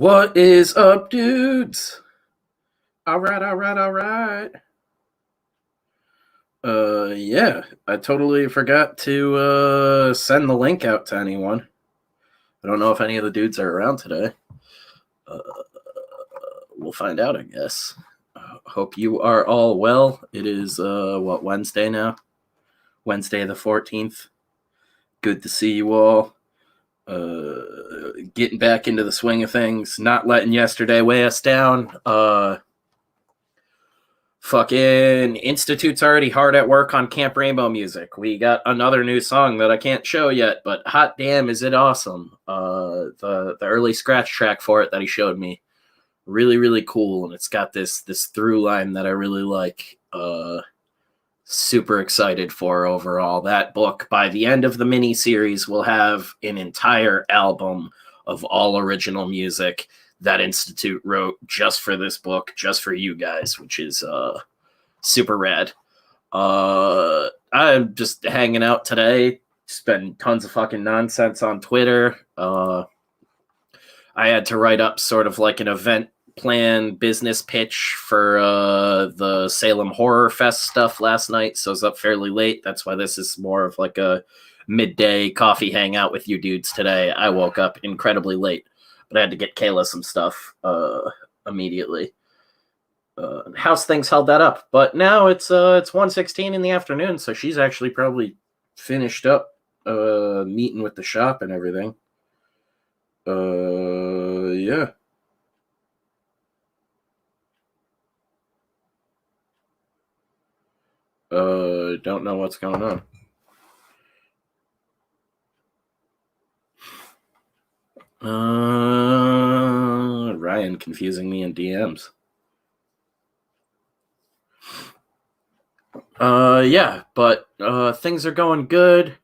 What is up, dudes? All right. Yeah, I totally forgot to send the link out to anyone. I don't know if any of the dudes are around today. Uh, we'll find out, I guess. Hope you are all well. It is, Wednesday now? Wednesday the 14th. Good to see you all. Getting back into the swing of things, not letting yesterday weigh us down. Fucking Institute's already hard at work on Camp Rainbow music. We got another new song that I can't show yet, but hot damn is it awesome. The early scratch track for it that he showed me, really cool, and it's got this through line that I really like. Super excited for overall. That book, by the end of the mini series, will have an entire album of all original music that Institute wrote just for this book, just for you guys, which is super rad. I'm just hanging out today, spending tons of fucking nonsense on Twitter. I had to write up sort of like an event plan business pitch for the Salem Horror Fest stuff last night, so I was up fairly late. That's why this is more of like a midday coffee hangout with you dudes today. I woke up incredibly late, but I had to get Kayla some stuff immediately. How's things held that up? But now it's 1:16 in the afternoon, so she's actually probably finished up meeting with the shop and everything. Yeah. Don't know what's going on. Ryan confusing me in DMs. Yeah, but things are going good.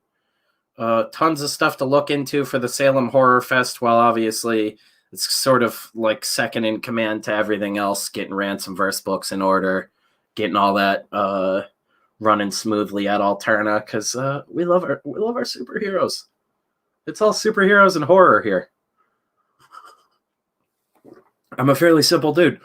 Tons of stuff to look into for the Salem Horror Fest, while obviously it's sort of like second in command to everything else, getting Ransomverse books in order, getting all that running smoothly at Alterna, because we love our superheroes. It's all superheroes and horror here. I'm a fairly simple dude.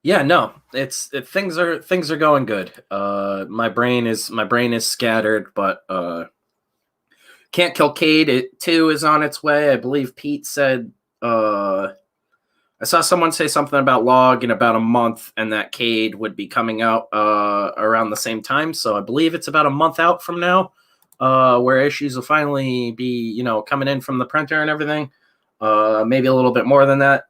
Yeah, no, things are going good. My brain is scattered, but Can't Kill Cade 2 is on its way. I believe Pete said. I saw someone say something about Log in about a month, and that Cade would be coming out around the same time. So I believe it's about a month out from now, where issues will finally be, coming in from the printer and everything. Maybe a little bit more than that.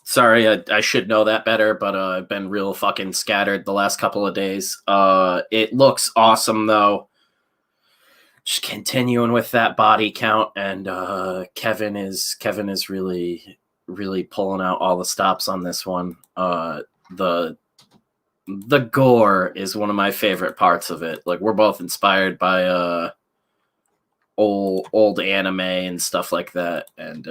Sorry, I should know that better, but I've been real fucking scattered the last couple of days. It looks awesome, though. Just continuing with that body count, and Kevin is really pulling out all the stops on this one. The gore is one of my favorite parts of it. Like, we're both inspired by old anime and stuff like that, and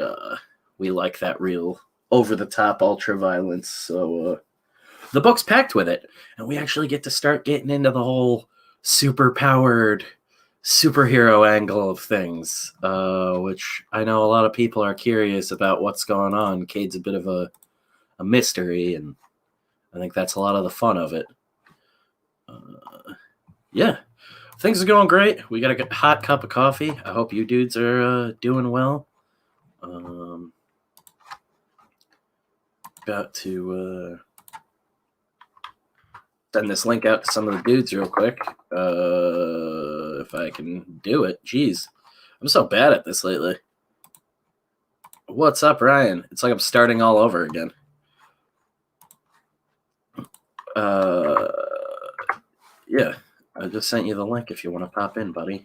we like that real over-the-top ultra-violence. So the book's packed with it, and we actually get to start getting into the whole super-powered superhero angle of things, which I know a lot of people are curious about what's going on. Cade's a bit of a mystery, and I think that's a lot of the fun of it. Yeah, things are going great. We got a hot cup of coffee. I hope you dudes are doing well. About to send this link out to some of the dudes real quick. If I can do it. Jeez. I'm so bad at this lately. What's up, Ryan? It's like I'm starting all over again. Yeah. I just sent you the link if you want to pop in, buddy.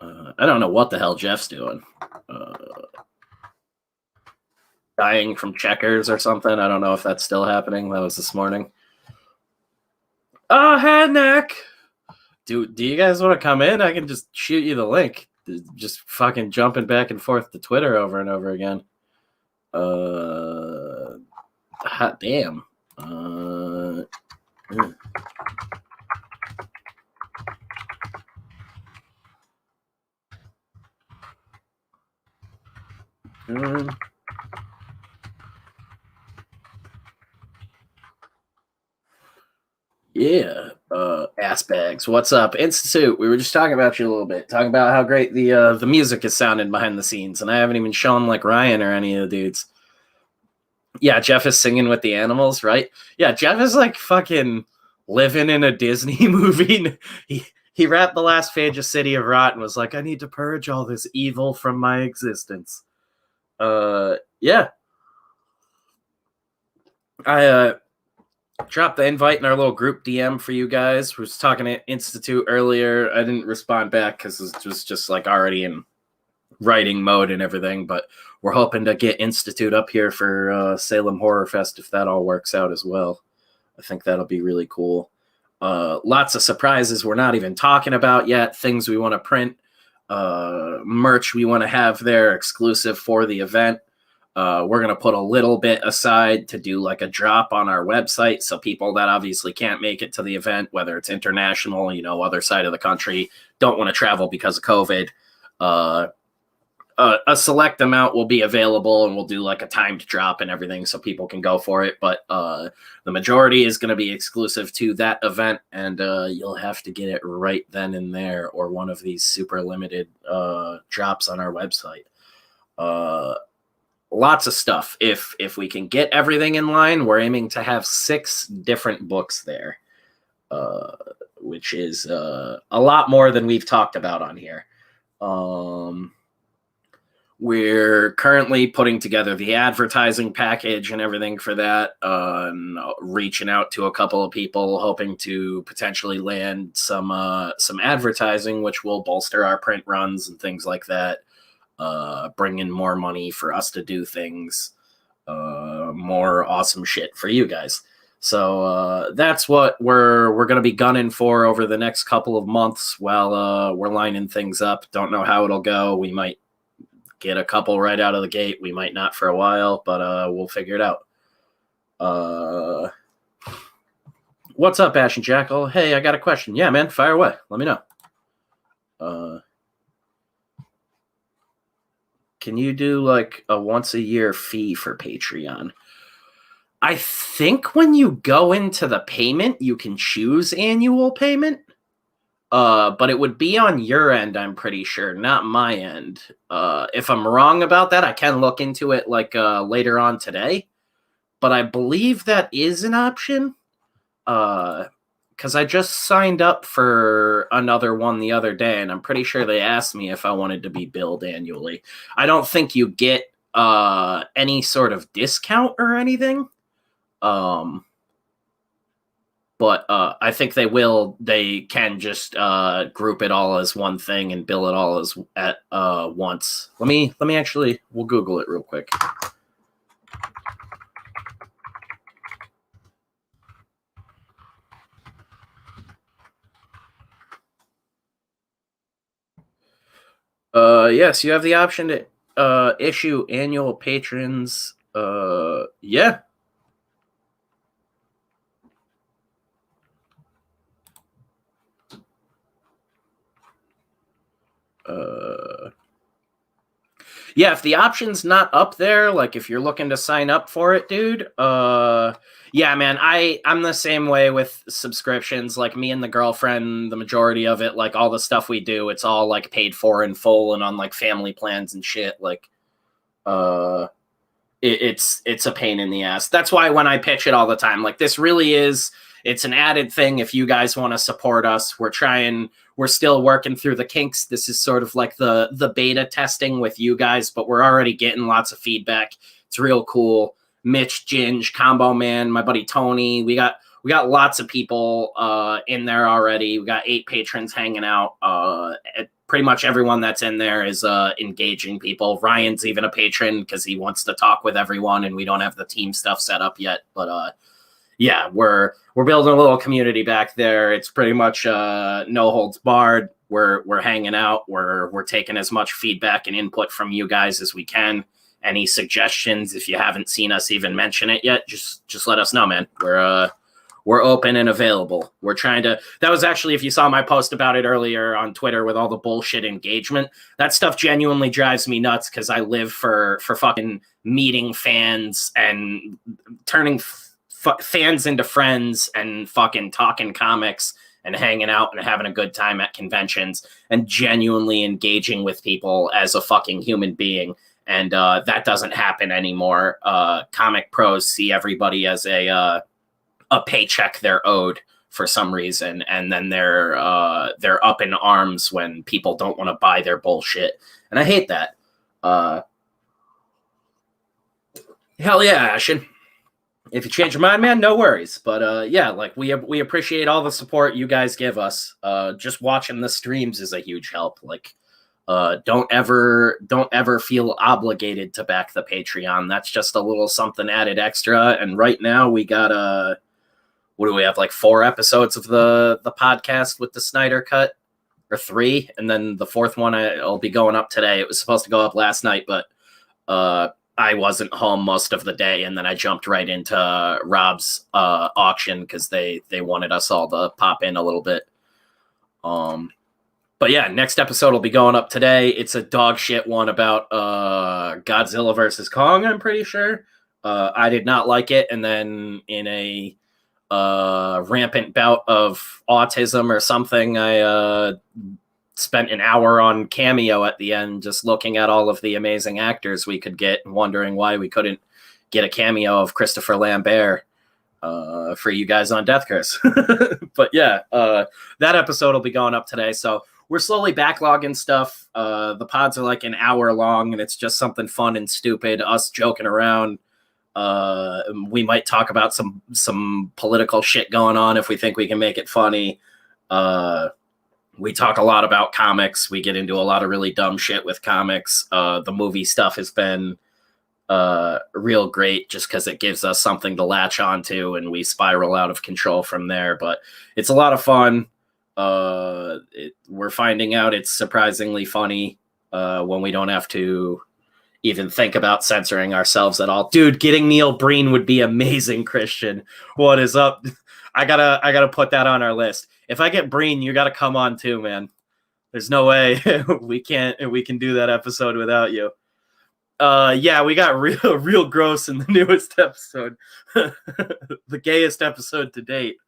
I don't know what the hell Jeff's doing. Dying from checkers or something. I don't know if that's still happening. That was this morning. Oh, head neck. Do you guys want to come in? I can just shoot you the link. Just fucking jumping back and forth to Twitter over and over again. Hot damn. Yeah, ass bags. What's up, Institute? We were just talking about you a little bit, talking about how great the music is sounding behind the scenes, and I haven't even shown like Ryan or any of the dudes. Yeah, Jeff is singing with the animals, right? Yeah, Jeff is like fucking living in a Disney movie. He rapped the last page of City of Rot and was like, "I need to purge all this evil from my existence." Yeah, I dropped the invite in our little group DM for you guys. We was talking to Institute earlier. I didn't respond back because it was just like already in writing mode and everything, but we're hoping to get Institute up here for Salem Horror Fest if that all works out as well. I think that'll be really cool. Lots of surprises we're not even talking about yet, things we want to print, merch we want to have there exclusive for the event. We're going to put a little bit aside to do like a drop on our website. So people that obviously can't make it to the event, whether it's international, other side of the country, don't want to travel because of COVID, a select amount will be available and we'll do like a timed drop and everything so people can go for it. But the majority is going to be exclusive to that event, and you'll have to get it right then and there or one of these super limited drops on our website. Lots of stuff. If we can get everything in line, we're aiming to have 6 different books there, which is a lot more than we've talked about on here. We're currently putting together the advertising package and everything for that, reaching out to a couple of people, hoping to potentially land some advertising, which will bolster our print runs and things like that. Bring in more money for us to do things, more awesome shit for you guys. So that's what we're going to be gunning for over the next couple of months while we're lining things up. Don't know how it'll go. We might get a couple right out of the gate. We might not for a while, but we'll figure it out. What's up, Ash and Jackal? Hey, I got a question. Yeah, man, fire away. Let me know. Can you do like a once a year fee for Patreon? I think when you go into the payment, you can choose annual payment. But it would be on your end, I'm pretty sure, not my end. If I'm wrong about that, I can look into it like later on today. But I believe that is an option. Because I just signed up for another one the other day, and I'm pretty sure they asked me if I wanted to be billed annually. I don't think you get any sort of discount or anything. But I think they can just group it all as one thing and bill it all as at once. Let me actually, we'll Google it real quick. Yes, you have the option to issue annual patrons. Yeah. Yeah, if the option's not up there, like if you're looking to sign up for it, dude, yeah, man, I'm the same way with subscriptions. Like me and the girlfriend, the majority of it, like all the stuff we do, it's all like paid for in full and on like family plans and shit. Like, it's a pain in the ass. That's why when I pitch it all the time, like this really is, it's an added thing. If you guys want to support us, we're still working through the kinks. This is sort of like the beta testing with you guys, but we're already getting lots of feedback. It's real cool. Mitch, Ginge, Combo Man, my buddy Tony. We got lots of people in there already. We got 8 patrons hanging out. Pretty much everyone that's in there is engaging people. Ryan's even a patron because he wants to talk with everyone, and we don't have the team stuff set up yet. But yeah, we're building a little community back there. It's pretty much no holds barred. We're hanging out. We're taking as much feedback and input from you guys as we can. Any suggestions, if you haven't seen us even mention it yet, just let us know, man. We're we're open and available. We're trying to, that was actually, if you saw my post about it earlier on Twitter with all the bullshit engagement, that stuff genuinely drives me nuts because I live for fucking meeting fans and turning fans into friends and fucking talking comics and hanging out and having a good time at conventions and genuinely engaging with people as a fucking human being. And that doesn't happen anymore. Comic pros see everybody as a paycheck they're owed for some reason, and then they're up in arms when people don't want to buy their bullshit. And I hate that. Hell yeah, Ashen. If you change your mind, man, no worries. But yeah, like we appreciate all the support you guys give us. Just watching the streams is a huge help. Like, don't ever feel obligated to back the Patreon. That's just a little something added extra. And right now we got what do we have? Like 4 episodes of the podcast with the Snyder Cut, or 3, and then the 4th one will be going up today. It was supposed to go up last night, but I wasn't home most of the day, and then I jumped right into Rob's auction because they wanted us all to pop in a little bit. But yeah, next episode will be going up today. It's a dog shit one about Godzilla versus Kong, I'm pretty sure. I did not like it, and then in a rampant bout of autism or something, I spent an hour on Cameo at the end just looking at all of the amazing actors we could get and wondering why we couldn't get a cameo of Christopher Lambert for you guys on Death Curse. But yeah, that episode will be going up today. So we're slowly backlogging stuff. The pods are like an hour long, and it's just something fun and stupid, us joking around. We might talk about some political shit going on if we think we can make it funny. We talk a lot about comics. We get into a lot of really dumb shit with comics. The movie stuff has been real great just because it gives us something to latch onto, and we spiral out of control from there. But it's a lot of fun. We're finding out it's surprisingly funny when we don't have to even think about censoring ourselves at all. Dude, getting Neil Breen would be amazing, Christian. What is up? I gotta put that on our list. If I get Breen, you gotta come on too, man. There's no way we can do that episode without you. Yeah, we got real gross in the newest episode. The gayest episode to date.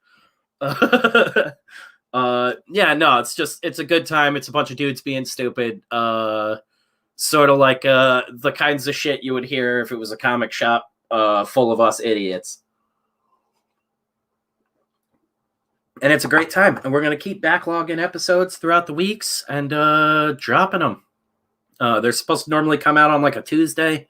Yeah, no, it's a good time. It's a bunch of dudes being stupid. Sort of like the kinds of shit you would hear if it was a comic shop full of us idiots. And it's a great time. And we're going to keep backlogging episodes throughout the weeks and dropping them. They're supposed to normally come out on like a Tuesday.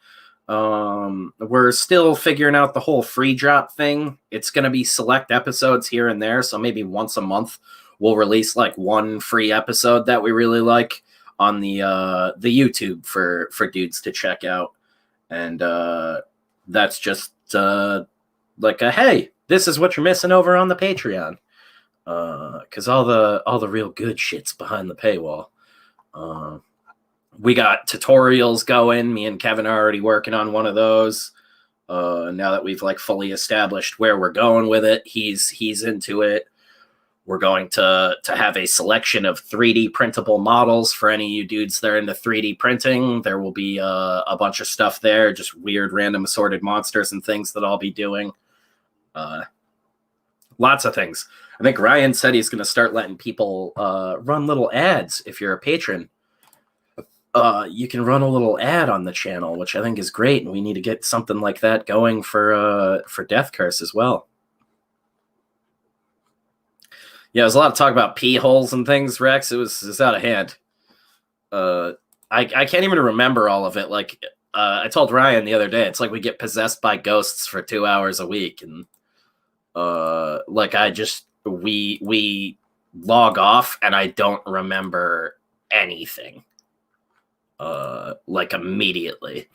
We're still figuring out the whole free drop thing. It's going to be select episodes here and there. So maybe once a month we'll release like one free episode that we really like on the YouTube for dudes to check out. And that's just like a, hey, this is what you're missing over on the Patreon. Because all the real good shit's behind the paywall. We got tutorials going. Me and Kevin are already working on one of those. Now that we've like fully established where we're going with it, he's into it. We're going to have a selection of 3D printable models for any of you dudes that are into 3D printing. There will be a bunch of stuff there, just weird, random, assorted monsters and things that I'll be doing. Lots of things. I think Ryan said he's going to start letting people run little ads. If you're a patron, you can run a little ad on the channel, which I think is great. And we need to get something like that going for Death Curse as well. Yeah, there's a lot of talk about pee holes and things, Rex. It was out of hand. I can't even remember all of it. Like I told Ryan the other day, it's like we get possessed by ghosts for 2 hours a week, and like we log off and I don't remember anything. Like immediately.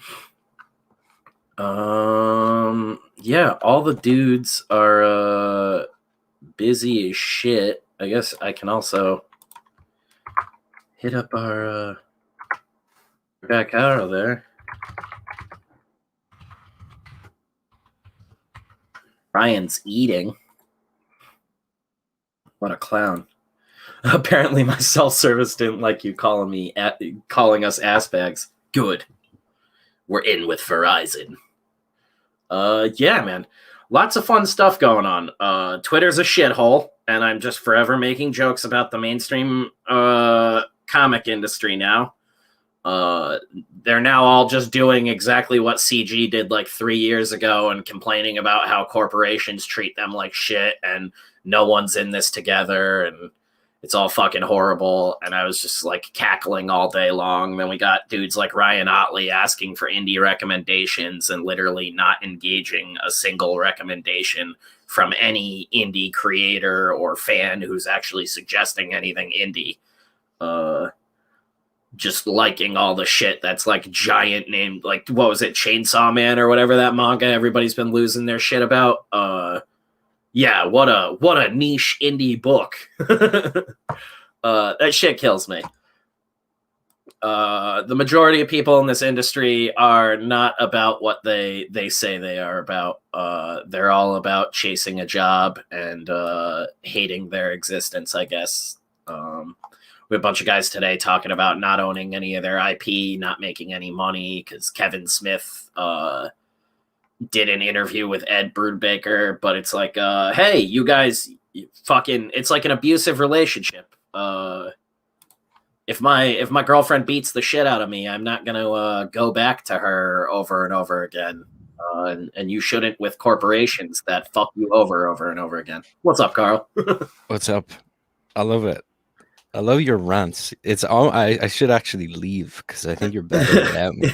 Yeah, all the dudes are busy as shit. I guess I can also hit up our back out of there. Ryan's eating. What a clown. Apparently my self-service didn't like you calling us ass bags. Good. We're in with Verizon. Yeah, man. Lots of fun stuff going on. Twitter's a shithole, and I'm just forever making jokes about the mainstream comic industry now. They're now all just doing exactly what CG did like 3 years ago and complaining about how corporations treat them like shit and no one's in this together and it's all fucking horrible. And I was just like cackling all day long. Then we got dudes like Ryan Otley asking for indie recommendations and literally not engaging a single recommendation from any indie creator or fan who's actually suggesting anything indie. Just liking all the shit that's like giant named, like, what was it, Chainsaw Man or whatever that manga everybody's been losing their shit about. Yeah, what a niche indie book. That shit kills me. The majority of people in this industry are not about what they say they are about. They're all about chasing a job and hating their existence, I guess. We have a bunch of guys today talking about not owning any of their IP, not making any money, because Kevin Smith did an interview with Ed Brubaker, but it's like, hey, you guys, it's like an abusive relationship. If my girlfriend beats the shit out of me, I'm not gonna go back to her over and over again. And you shouldn't with corporations that fuck you over and over again. What's up, Carl? What's up? I love it. I love your rants. It's all I should actually leave because I think you're better without me.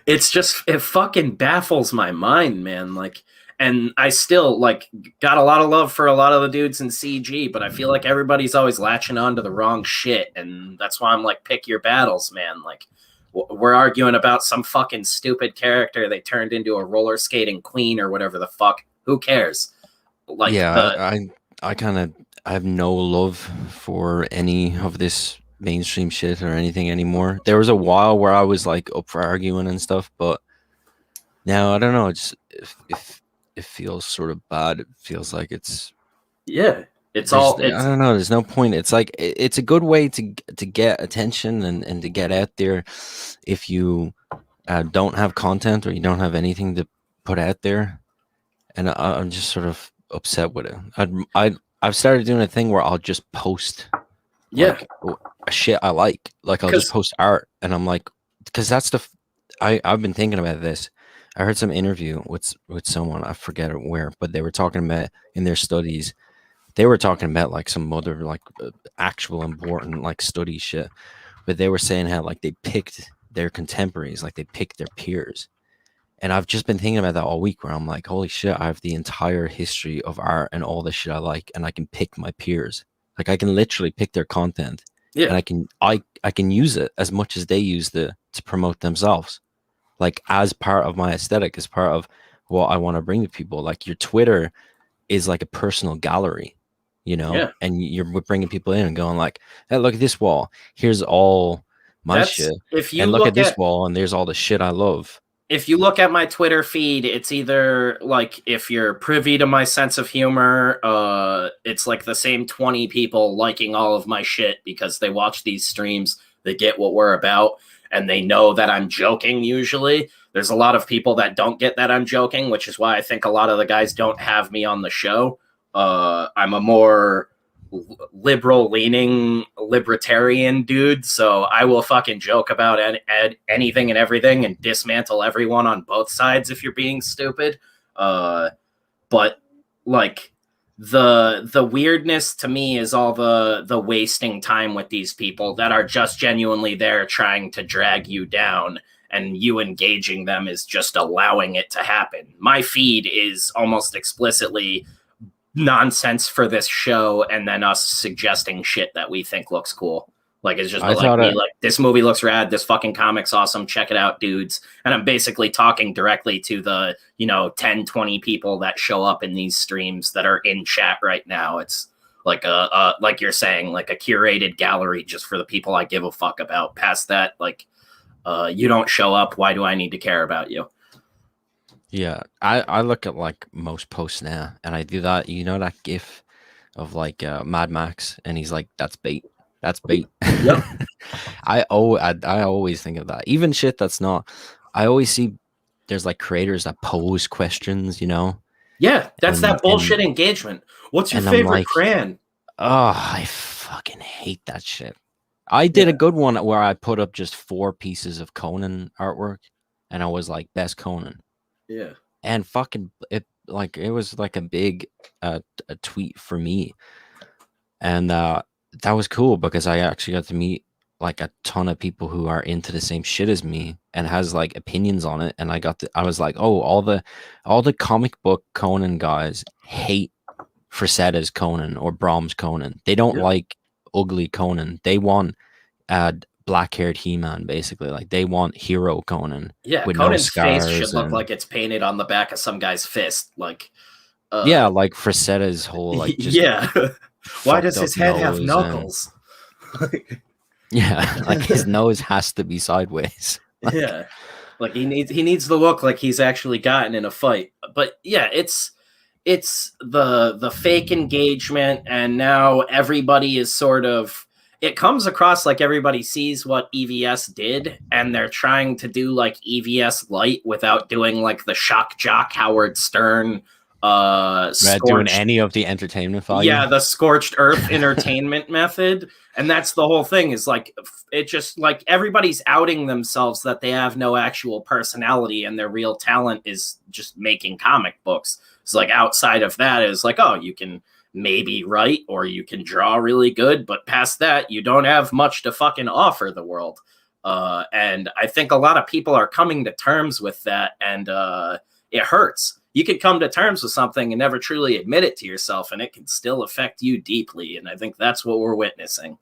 It's just, it fucking baffles my mind, man. Like, and I still like got a lot of love for a lot of the dudes in CG, but I feel like everybody's always latching on to the wrong shit, and that's why I'm like, pick your battles, man. Like, we're arguing about some fucking stupid character they turned into a roller skating queen or whatever the fuck. Who cares? Like, yeah, I have no love for any of this mainstream shit or anything anymore. There was a while where I was like up for arguing and stuff, but now I don't know. It's if it feels sort of bad. It feels like it's yeah, it's all. I don't know. There's no point. It's like it's a good way to get attention and to get out there. If you don't have content or you don't have anything to put out there, and I'm just sort of upset with it. I've started doing a thing where I'll just post like shit I like I'll just post art, and I'm like, because that's I've been thinking about this. I heard some interview with someone, I forget where, but they were talking about in their studies, they were talking about like some other like actual important like study shit, but they were saying how like they picked their contemporaries, like they picked their peers. And I've just been thinking about that all week, where I'm like, holy shit, I have the entire history of art and all the shit I like, and I can pick my peers. Like, I can literally pick their content, and I can use it as much as they use it to promote themselves. Like, as part of my aesthetic, as part of what I want to bring to people. Like, your Twitter is like a personal gallery, you know? Yeah. And you're bringing people in and going like, hey, look at this wall. Here's all my shit. And look at this wall, and there's all the shit I love. If you look at my Twitter feed, it's either like, if you're privy to my sense of humor, it's like the same 20 people liking all of my shit because they watch these streams, they get what we're about, and they know that I'm joking usually. There's a lot of people that don't get that I'm joking, which is why I think a lot of the guys don't have me on the show. I'm a more liberal-leaning libertarian dude, so I will fucking joke about anything and everything and dismantle everyone on both sides if you're being stupid. But like, the weirdness to me is all the wasting time with these people that are just genuinely there trying to drag you down, and you engaging them is just allowing it to happen. My feed is almost explicitly nonsense for this show, and then us suggesting shit that we think looks cool. Like, it's just like this movie looks rad, this fucking comic's awesome, check it out, dudes. And I'm basically talking directly to the 10, 20 people that show up in these streams that are in chat right now. It's like like you're saying, like a curated gallery just for the people I give a fuck about. Past that, like, you don't show up, why do I need to care about you? Yeah, I look at like most posts now, and I do that. You know that GIF of like Mad Max, and he's like, "That's bait. That's bait." Yep. I always think of that. Even shit that's not. I always see there's like creators that pose questions, you know, Yeah, that's and that bullshit engagement. What's your I'm favorite like, crayon? oh, I fucking hate that shit. I did Yeah, a good one where I put up just 4 pieces of Conan artwork, and I was like, best Conan, yeah, and fucking it was like a big a tweet for me, and that was cool because I actually got to meet like a ton of people who are into the same shit as me and has like opinions on it, and I was like, oh, all the comic book Conan guys hate Frasetta's Conan or Brahms Conan. They don't yeah. like ugly Conan. They want black-haired He-Man, basically. Like they want hero Conan Yeah, with no Conan's face should scars look and like it's painted on the back of some guy's fist. Like, yeah, uh, like Frasetta's whole like just yeah. Why does fucked up his head have nose and knuckles? yeah, like his nose has to be sideways. Like Yeah, like he needs to look like he's actually gotten in a fight. But yeah, it's the fake engagement, and now everybody is sort of, it comes across like everybody sees what EVS did, and they're trying to do like EVS light without doing like the shock jock Howard Stern not doing scorched, any of the entertainment value. yeah, the scorched earth entertainment method. And that's the whole thing, is like, it just like everybody's outing themselves that they have no actual personality and their real talent is just making comic books. It's like, outside of that is like, oh, you can maybe write or you can draw really good, but past that you don't have much to fucking offer the world. And I think a lot of people are coming to terms with that, and it hurts. You could come to terms with something and never truly admit it to yourself, and it can still affect you deeply. And I think that's what we're witnessing.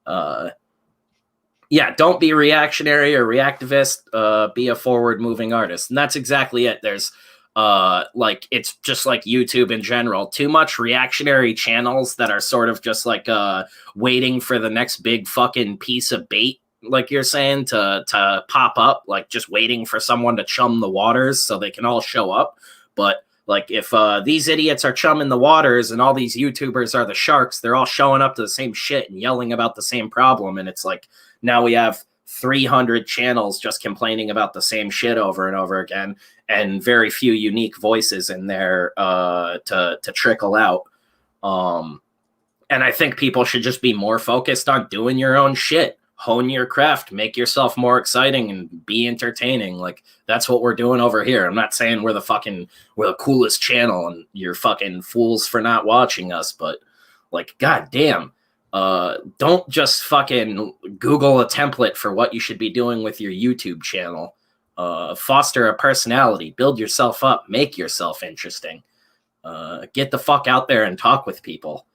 Yeah, don't be reactionary or reactivist. Be a forward-moving artist, and that's exactly it. There's like, it's just like YouTube in general. Too much reactionary channels that are sort of just like waiting for the next big fucking piece of bait, like you're saying, to pop up, like just waiting for someone to chum the waters so they can all show up. But like, if these idiots are chumming the waters and all these YouTubers are the sharks, they're all showing up to the same shit and yelling about the same problem. And it's like, now we have 300 channels just complaining about the same shit over and over again, and very few unique voices in there to trickle out. And I think people should just be more focused on doing your own shit. Hone your craft, make yourself more exciting, and be entertaining. Like, that's what we're doing over here. I'm not saying we're the coolest channel and you're fucking fools for not watching us, but like, goddamn, don't just fucking Google a template for what you should be doing with your YouTube channel. Foster a personality, build yourself up, make yourself interesting. Get the fuck out there and talk with people.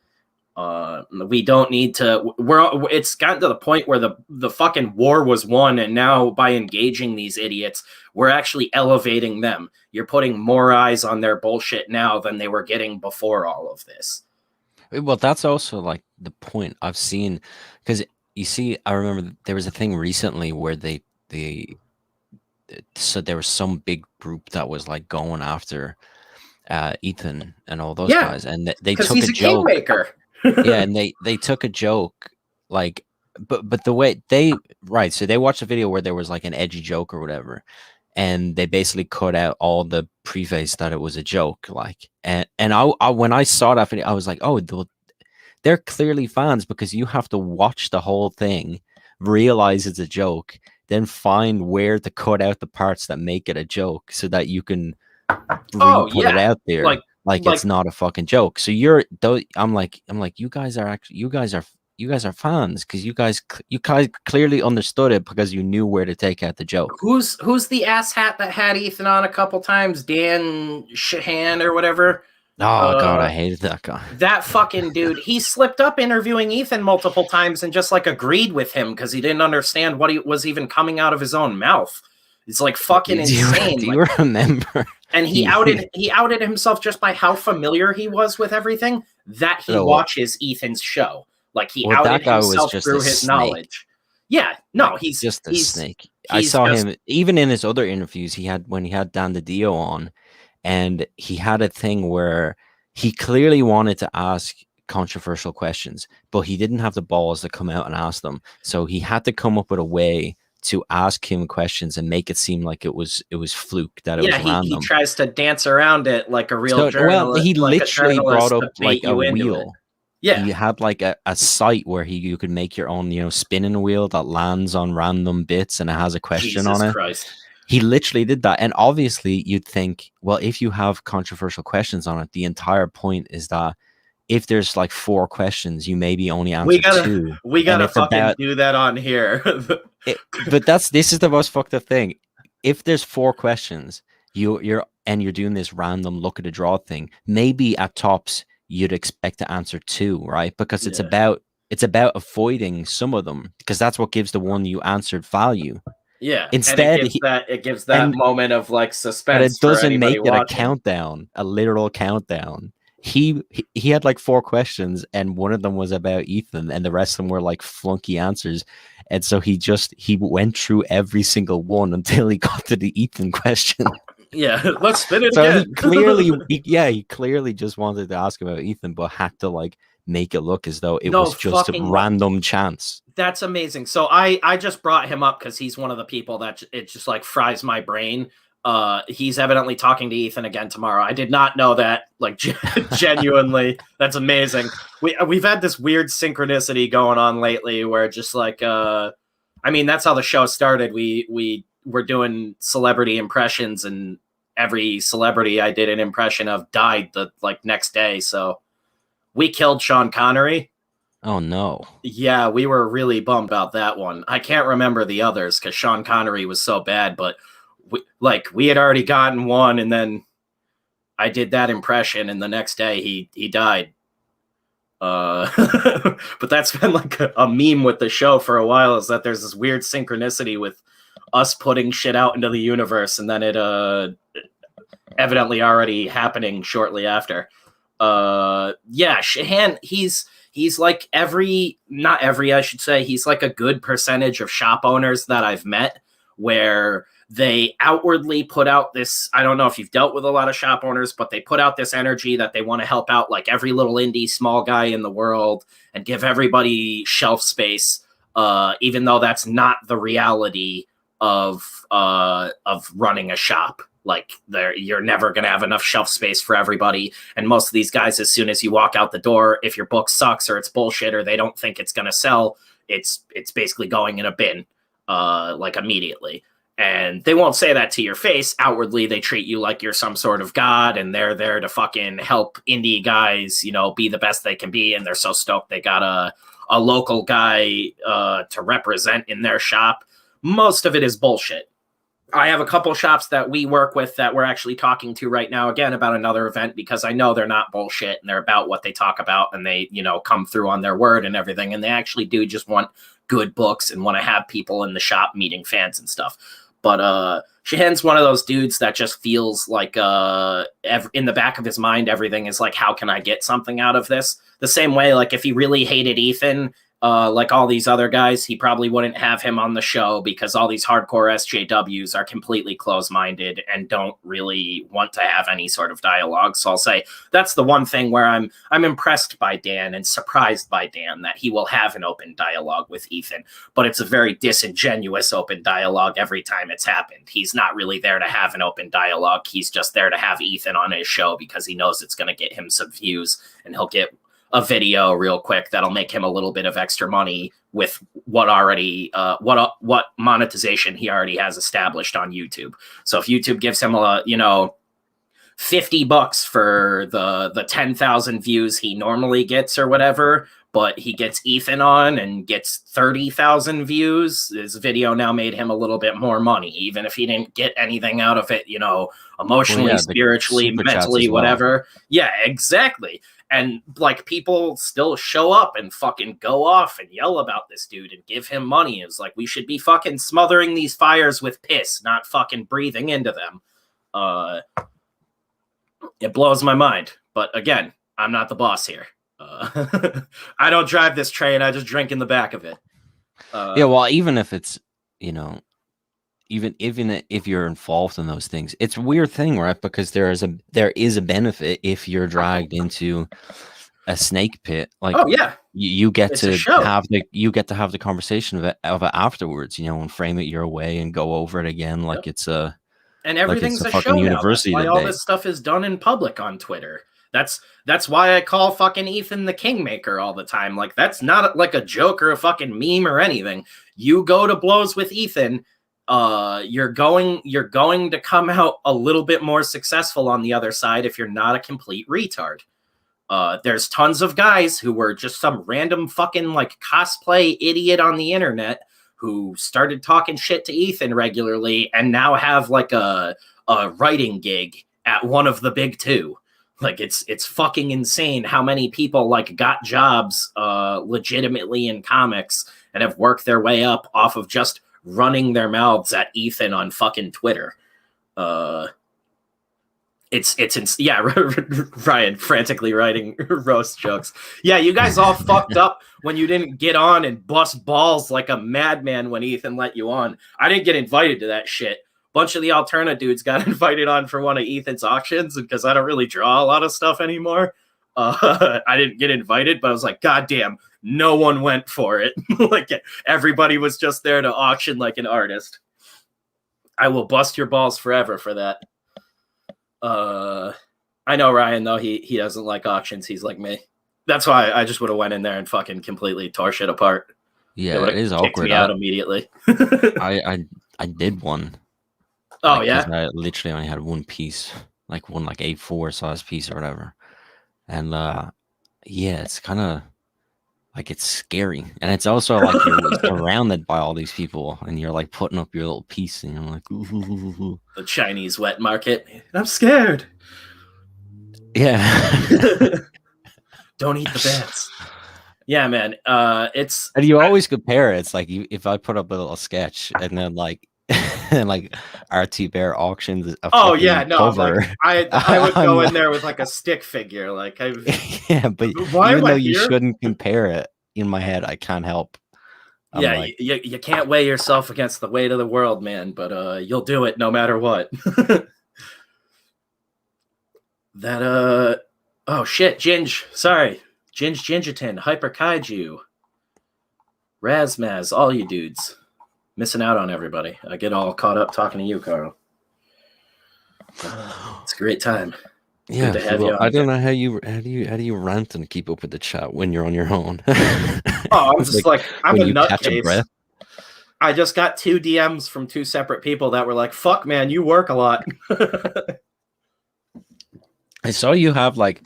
We don't need to, it's gotten to the point where the fucking war was won, and now by engaging these idiots, we're actually elevating them. You're putting more eyes on their bullshit now than they were getting before all of this. Well, that's also like the point I've seen, because you see, I remember there was a thing recently where they so there was some big group that was like going after Ethan and all those guys, and they took he's a a joke. kingmaker. Yeah, and they took a joke, like, but the way so they watched a video where there was like an edgy joke or whatever, and they basically cut out all the preface that it was a joke, like, and I when I saw that video, I was like, oh, they're clearly fans, because you have to watch the whole thing, realize it's a joke, then find where to cut out the parts that make it a joke so that you can put it out there. Like it's not a fucking joke. So I'm like, you guys are fans, because you guys clearly understood it because you knew where to take out the joke. Who's the asshat that had Ethan on a couple times? Dan Shahan or whatever. Oh god, I hated that guy. That fucking dude, he slipped up interviewing Ethan multiple times and just like agreed with him because he didn't understand what he was even coming out of his own mouth. It's like fucking insane. Do you remember? And he outed himself just by how familiar he was with everything, that he watches Ethan's show. Like, he outed himself through his knowledge. Yeah, no, he's just a snake. I saw him even in his other interviews. When he had Dan DiDio on, and he had a thing where he clearly wanted to ask controversial questions, but he didn't have the balls to come out and ask them. So he had to come up with a way to ask him questions and make it seem like it was fluke, that it was he random. tries to dance around it like a real So, well, journalist, he like a literally brought journalist up to like bait a you into it. wheel. Yeah. He had like a site where you could make your own, spinning wheel that lands on random bits and it has a question on Jesus it. Christ. He literally did that. And obviously you'd think, well, if you have controversial questions on it, the entire point is that if there's like 4 questions, you maybe only answer 2. We And gotta it's fucking about do that on here. but this is the most fucked up thing. If there's 4 questions, you're doing this random look at a draw thing, maybe at tops you'd expect to answer 2, right? Because it's about avoiding some of them, because that's what gives the one you answered value. Yeah, Instead, and it gives that moment of like suspense, but it for doesn't anybody make it watching. a countdown, a literal countdown. He had like 4 questions, and one of them was about Ethan, and the rest of them were like flunky answers. And so he went through every single one until he got to the Ethan question. Yeah, let's spin it So again. he clearly just wanted to ask about Ethan, but had to like make it look as though it was just a random chance. That's amazing. So I just brought him up because he's one of the people that it just like fries my brain. He's evidently talking to Ethan again tomorrow. I did not know that. Like genuinely, that's amazing. We've had this weird synchronicity going on lately, where just like I mean, that's how the show started. We were doing celebrity impressions, and every celebrity I did an impression of died the like next day. So we killed Sean Connery. Oh no. Yeah, we were really bummed about that one. I can't remember the others because Sean Connery was so bad, but we had already gotten one, and then I did that impression, and the next day he died. But that's been like a meme with the show for a while, is that there's this weird synchronicity with us putting shit out into the universe, and then it evidently already happening shortly after. Yeah, Shahan, he's like not every, I should say, he's like a good percentage of shop owners that I've met where they outwardly put out this, I don't know if you've dealt with a lot of shop owners, but they put out this energy that they want to help out like every little indie small guy in the world and give everybody shelf space, even though that's not the reality of running a shop. Like you're never going to have enough shelf space for everybody. And most of these guys, as soon as you walk out the door, if your book sucks or it's bullshit or they don't think it's going to sell, it's basically going in a bin, like immediately. And they won't say that to your face. Outwardly, they treat you like you're some sort of god, and they're there to fucking help indie guys, be the best they can be. And they're so stoked they got a local guy to represent in their shop. Most of it is bullshit. I have a couple shops that we work with that we're actually talking to right now, again, about another event, because I know they're not bullshit and they're about what they talk about, and they, come through on their word and everything. And they actually do just want good books and want to have people in the shop meeting fans and stuff. But Shahan's one of those dudes that just feels like in the back of his mind, everything is like, how can I get something out of this? The same way, like if he really hated Ethan, like all these other guys, he probably wouldn't have him on the show, because all these hardcore SJWs are completely closed-minded and don't really want to have any sort of dialogue. So I'll say that's the one thing where I'm impressed by Dan and surprised by Dan, that he will have an open dialogue with Ethan, but it's a very disingenuous open dialogue every time it's happened. He's not really there to have an open dialogue. He's just there to have Ethan on his show because he knows it's going to get him some views, and he'll get a video real quick that'll make him a little bit of extra money with what what monetization he already has established on YouTube. So if YouTube gives him $50 for the 10,000 views he normally gets or whatever, but he gets Ethan on and gets 30,000 views, his video now made him a little bit more money, even if he didn't get anything out of it, emotionally, spiritually, mentally, whatever. Yeah, exactly. And like people still show up and fucking go off and yell about this dude and give him money. It's like, we should be fucking smothering these fires with piss, not fucking breathing into them. It blows my mind. But again, I'm not the boss here. I don't drive this train. I just drink in the back of it. Yeah, well, even if it's, even if you're involved in those things, it's a weird thing, right? Because there is a benefit if you're dragged into a snake pit. Like, Oh yeah, you get it's a to show. have the conversation of it afterwards, and frame it your way and go over it again like it's a And everything's a fucking show now. That's university why all debate. this stuff is done in public on Twitter. That's why I call fucking Ethan the Kingmaker all the time. Like, that's not like a joke or a fucking meme or anything. You go to blows with Ethan, you're going to come out a little bit more successful on the other side if you're not a complete retard. There's tons of guys who were just some random fucking like cosplay idiot on the internet who started talking shit to Ethan regularly and now have like a writing gig at one of the big two. Like, it's fucking insane how many people like got jobs legitimately in comics and have worked their way up off of just running their mouths at Ethan on fucking Twitter. Yeah, Ryan frantically writing roast jokes. Yeah, you guys all fucked up when you didn't get on and bust balls like a madman when Ethan let you on. I didn't get invited to that shit. Bunch of the Alterna dudes got invited on for one of Ethan's auctions, and because I don't really draw a lot of stuff anymore, I didn't get invited, but I was like, God damn, no one went for it. Like, everybody was just there to auction like an artist. I will bust your balls forever for that. I know Ryan, though, he doesn't like auctions. He's like me. That's why I just would have went in there and fucking completely tore shit apart. Yeah, it is awkward. Me out immediately. I did one. Oh, yeah? I literally only had one piece, like one like A4 size piece or whatever. And yeah, it's kind of like it's scary. And it's also like you're surrounded by all these people and you're like putting up your little piece and you're like, ooh, ooh, ooh. The Chinese wet market. I'm scared. Yeah. Don't eat the bats. Yeah, man. It's. And you always compare it. It's like if I put up a little sketch and then like and like RT Bear auctions. Oh yeah, no. Like, I would go in there with like a stick figure. Like yeah, but even though you shouldn't compare it, in my head I can't help. Yeah, like, you can't weigh yourself against the weight of the world, man. But you'll do it no matter what. Oh shit, Ginge. Sorry, Ginge Gingerton, Hyper Kaiju, Razmaz, all you dudes. Missing out on everybody. I get all caught up talking to you, Carl. It's a great time. Yeah, to have you on. I don't know how do you rant and keep up with the chat when you're on your own. Oh, I'm just like I'm a nutcase. I just got 2 DMs from 2 separate people that were like, "Fuck, man, you work a lot." I saw you have like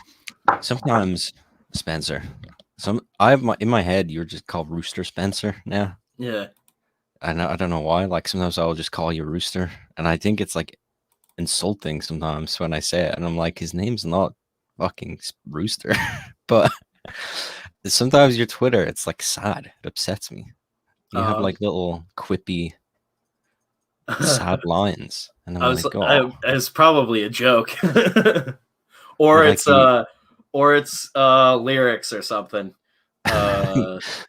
sometimes Spencer. In my head you're just called Rooster Spencer now. Yeah. I don't know why. Like sometimes I'll just call you Rooster, and I think it's like insulting sometimes when I say it, and I'm like, his name's not fucking Rooster. But sometimes your Twitter, it's like sad. It upsets me. You have like little quippy, sad lines, and I'm like, oh, it's probably a joke, or it's lyrics or something.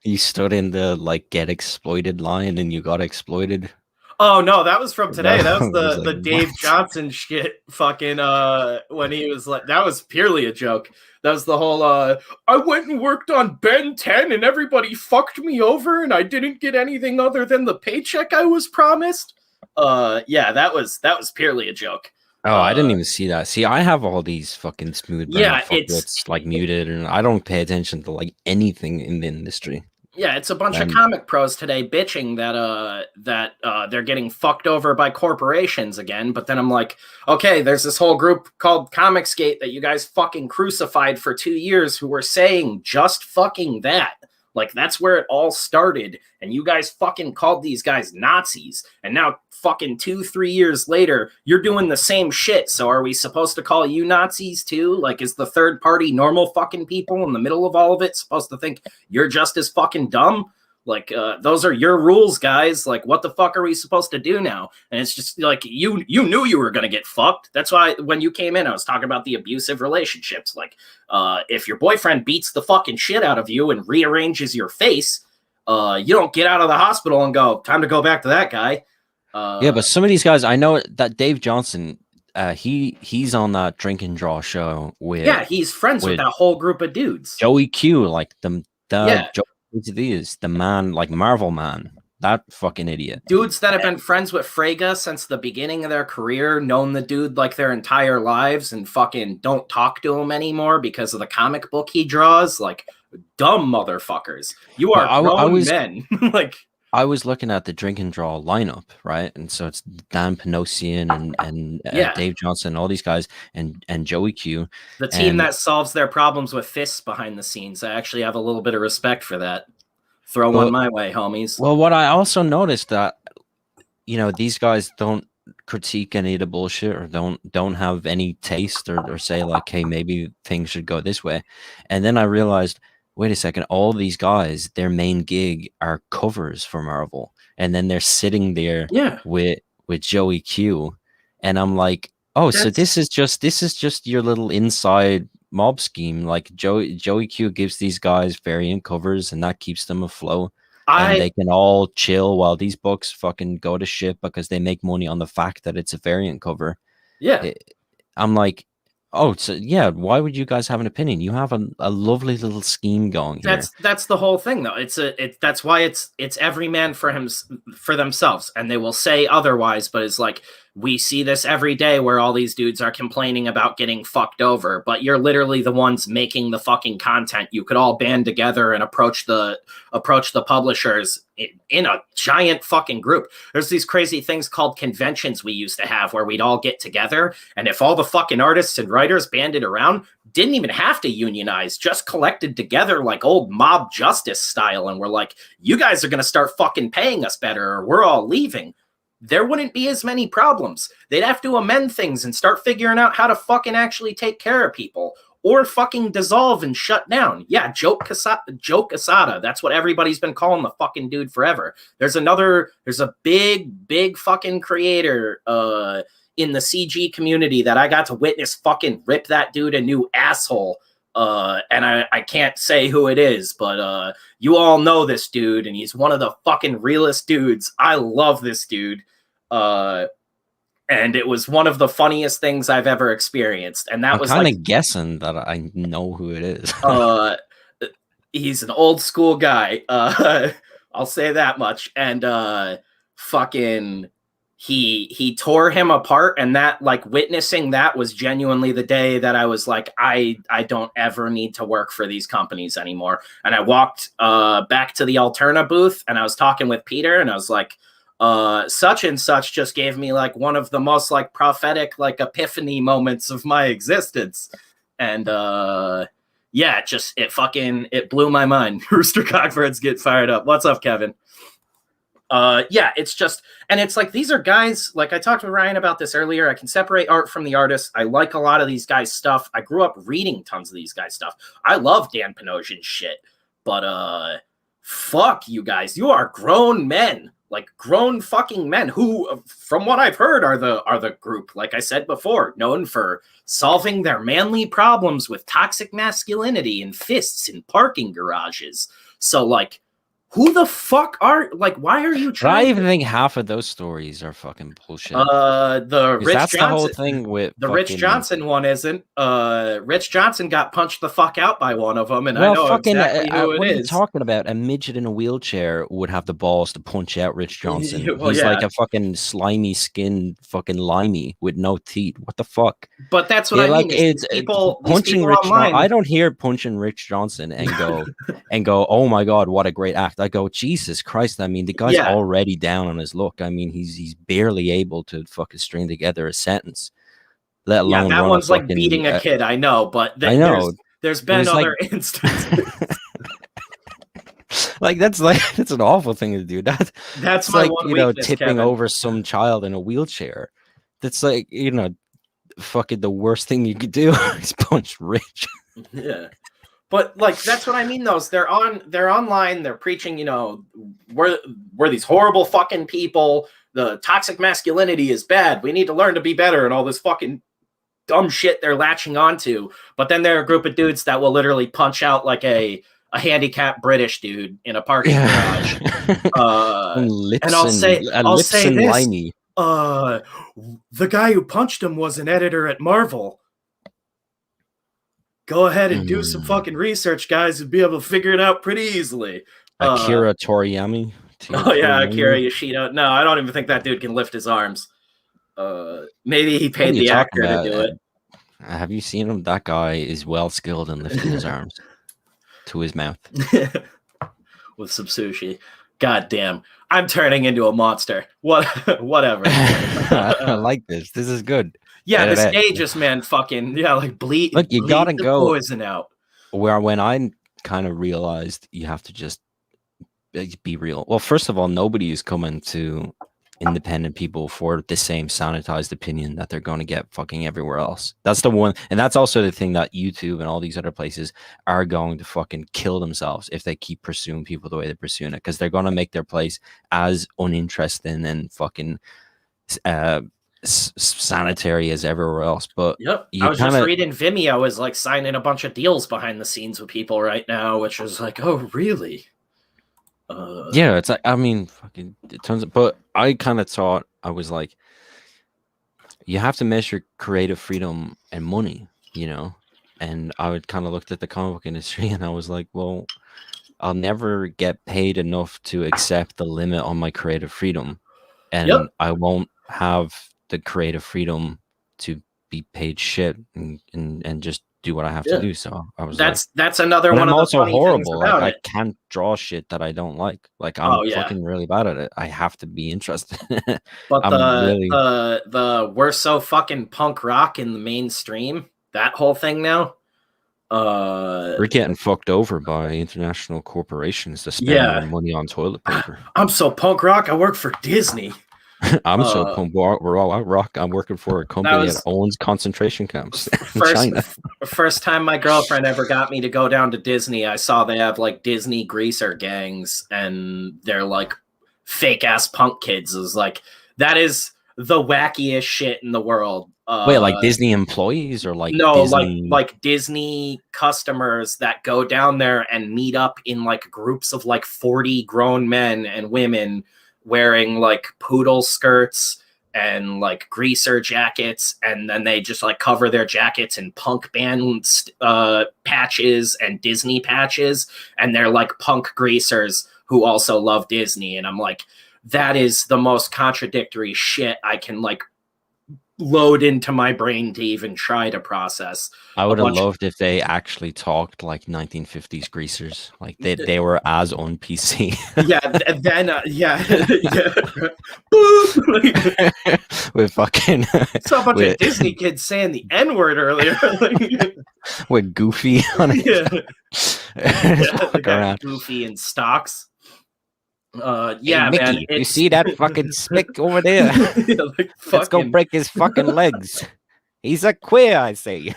You stood in the like get exploited line and you got exploited. Oh no, that was from today. That was the Dave Johnson shit. Fucking when he was like, that was purely a joke. That was the whole I went and worked on Ben 10 and everybody fucked me over and I didn't get anything other than the paycheck I was promised. Yeah, that was purely a joke. Oh, I didn't even see that. See, I have all these fucking smooth it's like muted, and I don't pay attention to like anything in the industry. Yeah, it's a bunch of comic pros today bitching that they're getting fucked over by corporations again. But then I'm like, okay, there's this whole group called Comicsgate that you guys fucking crucified for 2 years who were saying just fucking that. Like, that's where it all started. And you guys fucking called these guys Nazis. And now fucking 2-3 years later, you're doing the same shit. So are we supposed to call you Nazis too? Like, is the third party normal fucking people in the middle of all of it supposed to think you're just as fucking dumb? Like, those are your rules, guys. Like, what the fuck are we supposed to do now? And it's just like, you knew you were going to get fucked. That's why when you came in, I was talking about the abusive relationships. Like, if your boyfriend beats the fucking shit out of you and rearranges your face, you don't get out of the hospital and go, time to go back to that guy. Yeah, but some of these guys, I know that Dave Johnson, he's on that drink and draw show with he's friends with that whole group of dudes. Joey Q, like the Joey is the man, like Marvel Man. That fucking idiot. Dudes that have been friends with Frege since the beginning of their career, known the dude like their entire lives, and fucking don't talk to him anymore because of the comic book he draws. Like, dumb motherfuckers. You are grown men. Like, I was looking at the drink and draw lineup, right? And so it's Dan Panosian and Dave Johnson, all these guys, and Joey Q. The team that solves their problems with fists behind the scenes. I actually have a little bit of respect for that. Throw one my way, homies. Well, what I also noticed that, these guys don't critique any of the bullshit or don't have any taste or say like, hey, maybe things should go this way. And then I realized, wait a second, all these guys, their main gig are covers for Marvel. And then they're sitting there with Joey Q. And I'm like, so this is just your little inside mob scheme. Like Joey Q gives these guys variant covers and that keeps them afloat. And they can all chill while these books fucking go to shit because they make money on the fact that it's a variant cover. Yeah. I'm like, why would you guys have an opinion? You have a lovely little scheme going here. That's the whole thing, though. That's why it's every man for themselves, and they will say otherwise. But it's like, we see this every day where all these dudes are complaining about getting fucked over, but you're literally the ones making the fucking content. You could all band together and approach the publishers in a giant fucking group. There's these crazy things called conventions we used to have where we'd all get together, and if all the fucking artists and writers banded around, didn't even have to unionize, just collected together like old mob justice style, and we're like, you guys are gonna start fucking paying us better or we're all leaving. There wouldn't be as many problems. They'd have to amend things and start figuring out how to fucking actually take care of people or fucking dissolve and shut down. Yeah, Joe Quesada. That's what everybody's been calling the fucking dude forever. There's a big fucking creator in the CG community that I got to witness fucking rip that dude a new asshole. And I can't say who it is, but you all know this dude, and he's one of the fucking realest dudes. I love this dude. And it was one of the funniest things I've ever experienced. And I'm kind of guessing that I know who it is. He's an old school guy. I'll say that much. And fucking he tore him apart, and that, like, witnessing that was genuinely the day that I was like, I don't ever need to work for these companies anymore. And I walked back to the Alterna booth, and I was talking with Peter, and I was like, such and such just gave me like one of the most like prophetic like epiphany moments of my existence. And it blew my mind. Rooster Cockbirds get fired up. What's up, Kevin? It's just, and it's like, these are guys, like I talked to Ryan about this earlier. I can separate art from the artist. I like a lot of these guys' stuff. I grew up reading tons of these guys' stuff. I love Dan Panosian shit, but fuck you guys. You are grown men, like grown fucking men who, from what I've heard, are the group, like I said before, known for solving their manly problems with toxic masculinity and fists in parking garages. So like, who the fuck are, like, why are you trying? I even think half of those stories are fucking bullshit. The Rich that's Johnson, the whole thing with the Rich Johnson one isn't. Rich Johnson got punched the fuck out by one of them, and I know exactly who it what is. Are you talking about? A midget in a wheelchair would have the balls to punch out Rich Johnson. He's like a fucking slimy skin, fucking limey with no teeth. What the fuck? But that's what I like, mean. It's punching Rich. I don't hear punching Rich Johnson and go, oh my god, what a great act. I go, Jesus Christ. I mean, the guy's already down on his luck. I mean, he's barely able to fucking string together a sentence, let alone that one's like beating a kid. I know, but I know there's been other instances. Like that's an awful thing to do. That's my like one weakness, tipping Kevin. over some child in a wheelchair. That's like fucking the worst thing you could do is punch Rich. Yeah. But like, that's what I mean, though. They're online, they're preaching, we're these horrible fucking people. The toxic masculinity is bad. We need to learn to be better, and all this fucking dumb shit they're latching onto. But then there are a group of dudes that will literally punch out like a handicapped British dude in a parking garage. And I'll say this. The guy who punched him was an editor at Marvel. Go ahead and do some fucking research, guys, and be able to figure it out pretty easily. Akira Toriyama. Oh yeah, Akira Yoshida. No, I don't even think that dude can lift his arms. Maybe he paid the actor to do it. Have you seen him? That guy is well skilled in lifting his arms to his mouth with some sushi. God damn, I'm turning into a monster. Whatever. I like this. This is good. Yeah, this ageist man fucking like bleed. Look, you gotta go poison out. Where when I kind of realized you have to just be real. Well, first of all, nobody is coming to independent people for the same sanitized opinion that they're going to get fucking everywhere else. That's the one, and that's also the thing that YouTube and all these other places are going to fucking kill themselves if they keep pursuing people the way they're pursuing it, because they're going to make their place as uninteresting and fucking sanitary as everywhere else. But yep, I was just reading Vimeo is like signing a bunch of deals behind the scenes with people right now, which is like, oh really? Yeah, it's like, I mean, fucking tons of, but I kind of thought, I was like, you have to measure creative freedom and money, you know? And I would kind of looked at the comic book industry and I was like, well, I'll never get paid enough to accept the limit on my creative freedom. And I won't have the creative freedom to be paid shit and just do what I have to do. So I was that's another one. I'm of also the horrible. Like I can't draw shit that I don't like. Like I'm fucking really bad at it. I have to be interested. But the we're so fucking punk rock in the mainstream, that whole thing now. We're getting fucked over by international corporations to spend more money on toilet paper. I'm so punk rock. I work for Disney. I'm so punk rock. I'm working for a company that owns concentration camps in China. First time my girlfriend ever got me to go down to Disney, I saw they have like Disney greaser gangs, and they're like fake ass punk kids. It was like, that is the wackiest shit in the world. Wait, like Disney employees or like no, Disney... like Disney customers that go down there and meet up in like groups of like 40 grown men and women wearing like poodle skirts and like greaser jackets, and then they just like cover their jackets in punk band patches and Disney patches, and they're like punk greasers who also love Disney. And I'm like, that is the most contradictory shit I can like load into my brain to even try to process. I would have loved if they actually talked like 1950s greasers, like they were as on PC. With fucking saw a bunch of Disney kids saying the N-word earlier. With Goofy on it. Goofy and Stocks. Hey, Mickey, man, you see that fucking spick over there? Like let's go break his fucking legs. He's a queer, I say.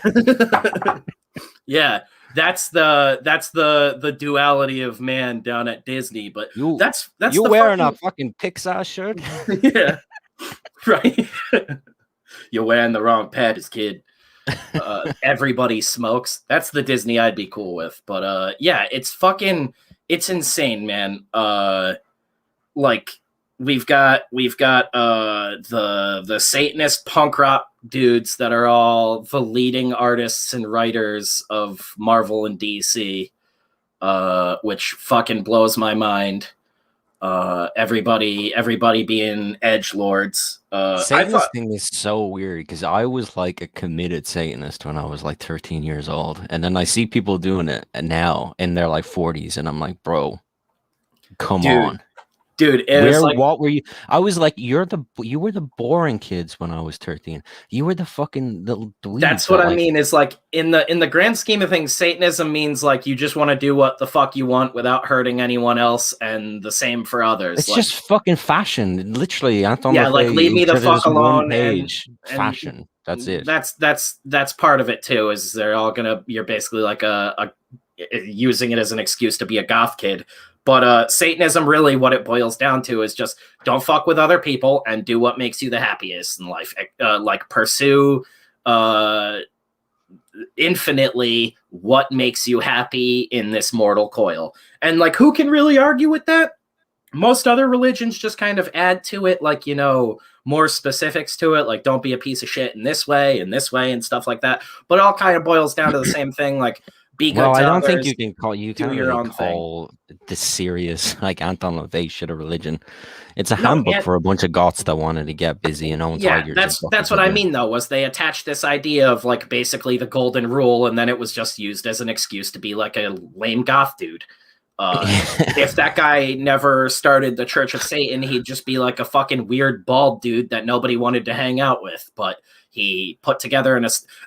Yeah, that's the duality of man down at Disney. But that's you wearing a fucking Pixar shirt? Yeah, right. You're wearing the wrong patches, kid. Everybody smokes. That's the Disney I'd be cool with. But yeah, it's insane, man. Like we've got the Satanist punk rock dudes that are all the leading artists and writers of Marvel and DC, which fucking blows my mind. Everybody being edgelords. Satanist thing is so weird because I was like a committed Satanist when I was like 13 years old, and then I see people doing it now in their like 40s, and I'm like, bro, come on. Dude, what were you? I was like, you were the boring kids when I was 13. You were the fucking little dweebs. That's what I mean. Is like in the grand scheme of things, Satanism means like you just want to do what the fuck you want without hurting anyone else, and the same for others. It's like, just fucking fashion, literally. Like leave me the fuck alone. And fashion. That's it. That's part of it too. Is they're all you're basically like a using it as an excuse to be a goth kid. But Satanism, really, what it boils down to is just don't fuck with other people and do what makes you the happiest in life. Like pursue infinitely what makes you happy in this mortal coil. And like, who can really argue with that? Most other religions just kind of add to it, like, more specifics to it, like don't be a piece of shit in this way and stuff like that. But it all kind of boils down to the same thing, like be good Well, to I don't think others, you do can't your really own thing. call the serious like Anton LaVey shit a religion. It's a No, handbook for a bunch of goths that wanted to get busy and own yeah, tigers and that's fucking what I together. mean though, was they attached this idea of like basically the golden rule, and then it was just used as an excuse to be like a lame goth dude. If that guy never started the Church of Satan, he'd just be like a fucking weird bald dude that nobody wanted to hang out with. But he put together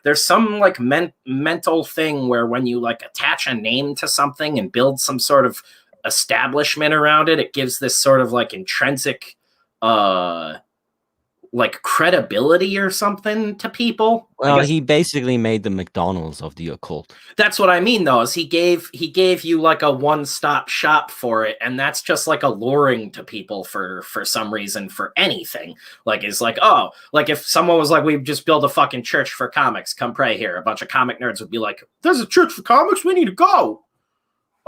there's some like mental thing where when you like attach a name to something and build some sort of establishment around it, it gives this sort of like intrinsic like credibility or something to people. I Well, guess he basically made the McDonald's of the occult. that's what I mean though, is he gave you like a one-stop shop for it, and that's just like alluring to people for some reason for anything. Like it's like, oh, like if someone was like, we've just built a fucking church for comics, come pray here. A bunch of comic nerds would be like, there's a church for comics, we need to go.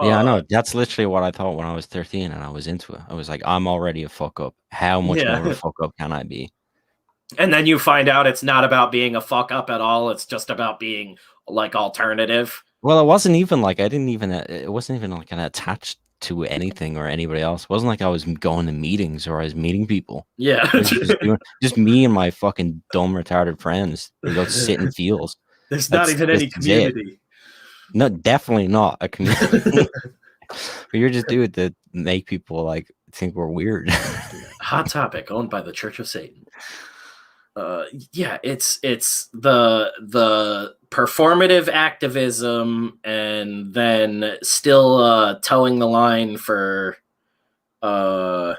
Yeah, I know. That's literally what I thought when I was 13 and I was into it. I was like, I'm already a fuck up. How much more of a fuck up can I be? And then you find out it's not about being a fuck up at all. It's just about being like alternative. Well, it wasn't even like it wasn't even like an attached to anything or anybody else. It wasn't like I was going to meetings or I was meeting people. Yeah. It was just me and my fucking dumb retarded friends. We go sit in fields. There's not even any community. No, definitely not a community. But you're just doing it to make people like think we're weird. Hot Topic, owned by the Church of Satan. Yeah, it's the performative activism, and then still towing the line for all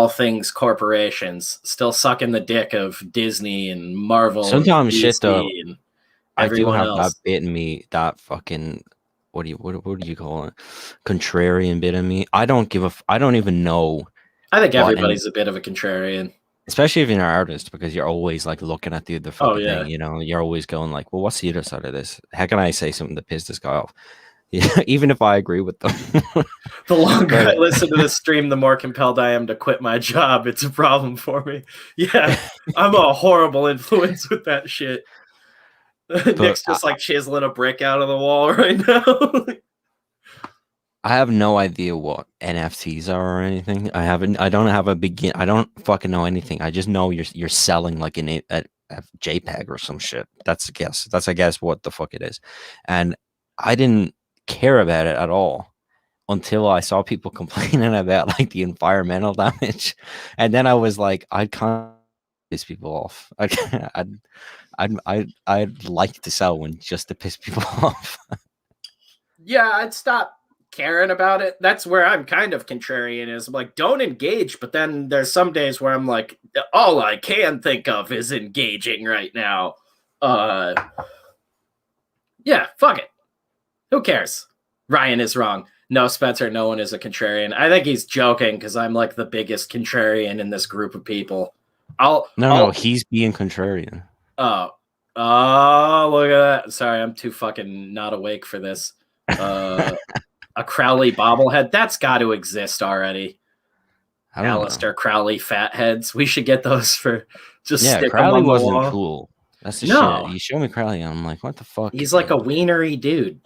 things corporations, still sucking the dick of Disney and Marvel. Sometimes and shit though. and I do have else. that bit in me, that fucking what do you call it? Contrarian bit in me. I don't even know. I think everybody's a bit of a contrarian. Especially if you're an artist, because you're always like looking at the other fucking thing, you know, you're always going like, well, what's the other side of this? How can I say something to piss this guy off? Yeah, even if I agree with them. The longer I listen to this stream, the more compelled I am to quit my job. It's a problem for me. Yeah, I'm a horrible influence with that shit. Nick's just like chiseling a brick out of the wall right now. I have no idea what NFTs are or anything. I don't fucking know anything. I just know you're selling like a JPEG or some shit. That's I guess what the fuck it is. And I didn't care about it at all until I saw people complaining about like the environmental damage. And then I was like, I can't piss people off. I'd like to sell one just to piss people off. Yeah, I'd stop caring about it. That's where I'm kind of contrarian, is I'm like, don't engage, but then there's some days where I'm like, all I can think of is engaging right now. Yeah, fuck it. Who cares? Ryan is wrong. No, Spencer, no one is a contrarian. I think he's joking because I'm like the biggest contrarian in this group of people. No, he's being contrarian. Oh, look at that. Sorry, I'm too fucking not awake for this. A Crowley bobblehead. That's got to exist already. Alistair Crowley fatheads. We should get those for just stick Crowley them on wasn't the wall. Cool. That's the shit. You show me Crowley, and I'm like, what the fuck? He's like a wienery dude.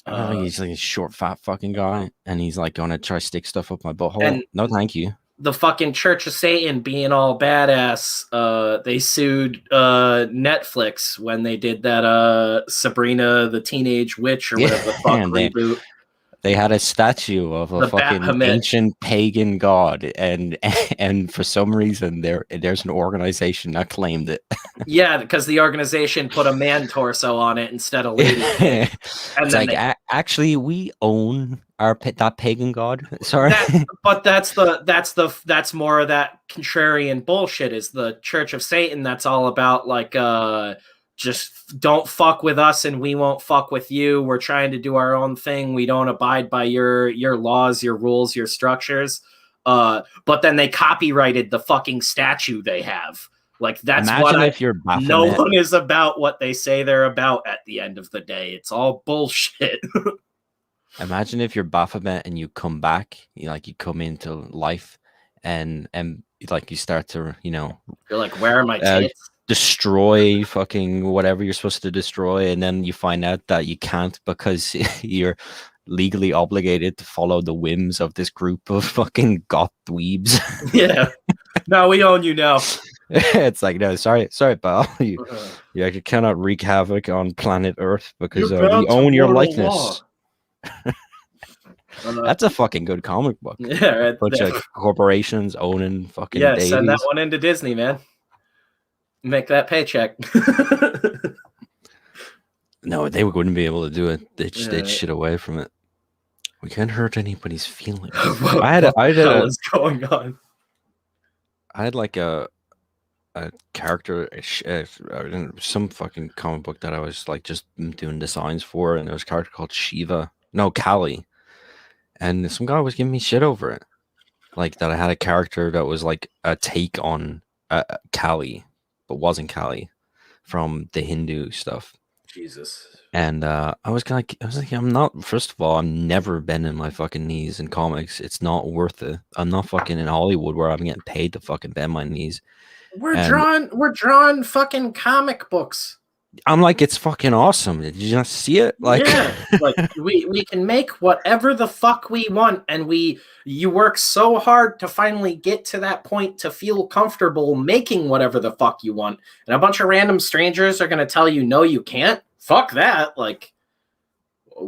He's like a short, fat fucking guy, and he's like going to try to stick stuff up my butthole. No, thank you. The fucking Church of Satan being all badass. They sued Netflix when they did that Sabrina the Teenage Witch or whatever the fuck reboot. They had a statue of a fucking ancient pagan god, and for some reason there's an organization that claimed it. Yeah, because the organization put a man torso on it instead of lady. And it's like actually we own that pagan god. Sorry, but that's more of that contrarian bullshit. Is the Church of Satan? That's all about like just don't fuck with us and we won't fuck with you. We're trying to do our own thing. We don't abide by your laws, your rules, your structures. But then they copyrighted the fucking statue they have. Like that's no one is about what they say they're about at the end of the day. It's all bullshit. Imagine if you're Baphomet and you come back, you come into life, and like you start to, you know, You're like, where are my tits? destroy fucking whatever you're supposed to destroy, and then you find out that you can't because you're legally obligated to follow the whims of this group of fucking goth dweebs. Yeah. No, we own you now. It's like, no, sorry, pal. You actually cannot wreak havoc on planet Earth because we own your likeness. That's a fucking good comic book. Yeah, right. Bunch of corporations owning fucking Yeah, deities. send that one into Disney, man. Make that paycheck. No, they wouldn't be able to do it. They'd shit away from it. We can't hurt anybody's feelings. What the hell is going on? I had like a character, some fucking comic book that I was like just doing designs for, and there was a character called Callie, and some guy was giving me shit over it, like that I had a character that was like a take on Callie, but wasn't Callie from the Hindu stuff. Jesus. And I was like, I'm not. First of all, I'm never bending my fucking knees in comics. It's not worth it. I'm not fucking in Hollywood where I'm getting paid to fucking bend my knees. We're drawing fucking comic books. I'm like, it's fucking awesome. Did you not see it? Like, yeah, like we can make whatever the fuck we want, and you work so hard to finally get to that point to feel comfortable making whatever the fuck you want, and a bunch of random strangers are gonna tell you no, you can't. Fuck that. Like,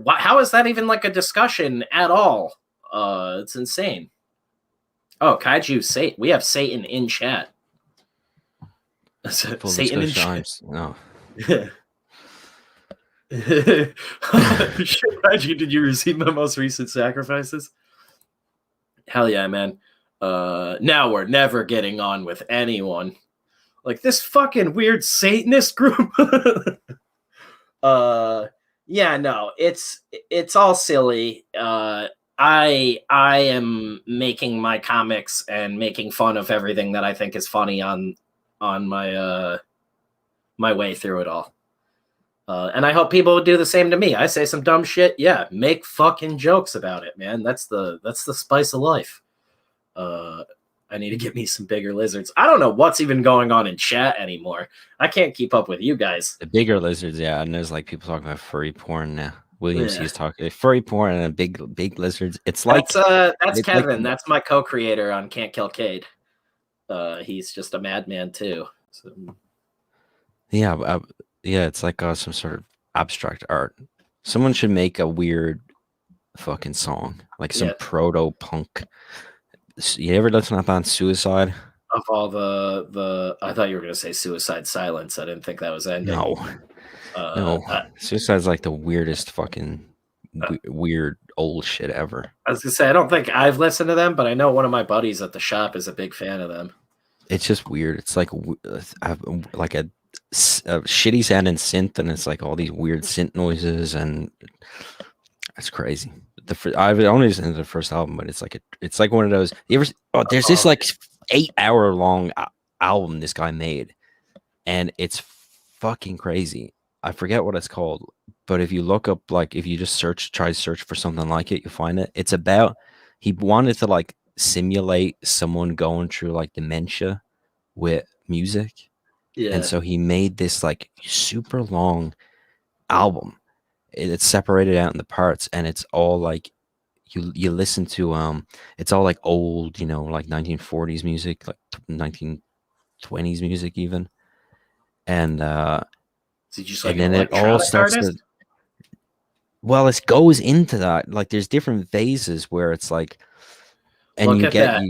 how is that even like a discussion at all? It's insane. Oh, Kaiju Satan. We have Satan in chat. Satan in chat. No. Did you receive my most recent sacrifices? Hell yeah, man. Now we're never getting on with anyone. Like this fucking weird Satanist group. Yeah, no, it's all silly. I am making my comics and making fun of everything that I think is funny on my my way through it all. And I hope people would do the same to me. I say some dumb shit, yeah, make fucking jokes about it, man. That's the spice of life. I need to get me some bigger lizards. I don't know what's even going on in chat anymore. I can't keep up with you guys. The bigger lizards, yeah, and there's like people talking about furry porn now. He's talking furry porn and big lizards. It's like that's Kevin. Like, that's my co-creator on Can't Kill Cade. He's just a madman too. So. Yeah, it's like some sort of abstract art. Someone should make a weird fucking song, like some proto punk. You ever listen to that band Suicide? Of all the, I thought you were gonna say Suicide Silence. I didn't think that was ending. No, Suicide's like the weirdest fucking weird old shit ever. I was gonna say I don't think I've listened to them, but I know one of my buddies at the shop is a big fan of them. It's just weird. It's like a shitty sounding synth, and it's like all these weird synth noises, and it's crazy. I've only listened to the first album, but it's like one of those. You ever? Oh, there's this like 8-hour long album this guy made, and it's fucking crazy. I forget what it's called, but if you look up, like, if you just try to search for something like it, you'll find it. It's about, he wanted to like simulate someone going through like dementia with music. Yeah. And so he made this like super long album. It's separated out in the parts, and it's all like you listen to it's all like old, like 1940s music, like 1920s music even. And and then it all starts to, well, it goes into that, like there's different phases where it's like, and look, you get that.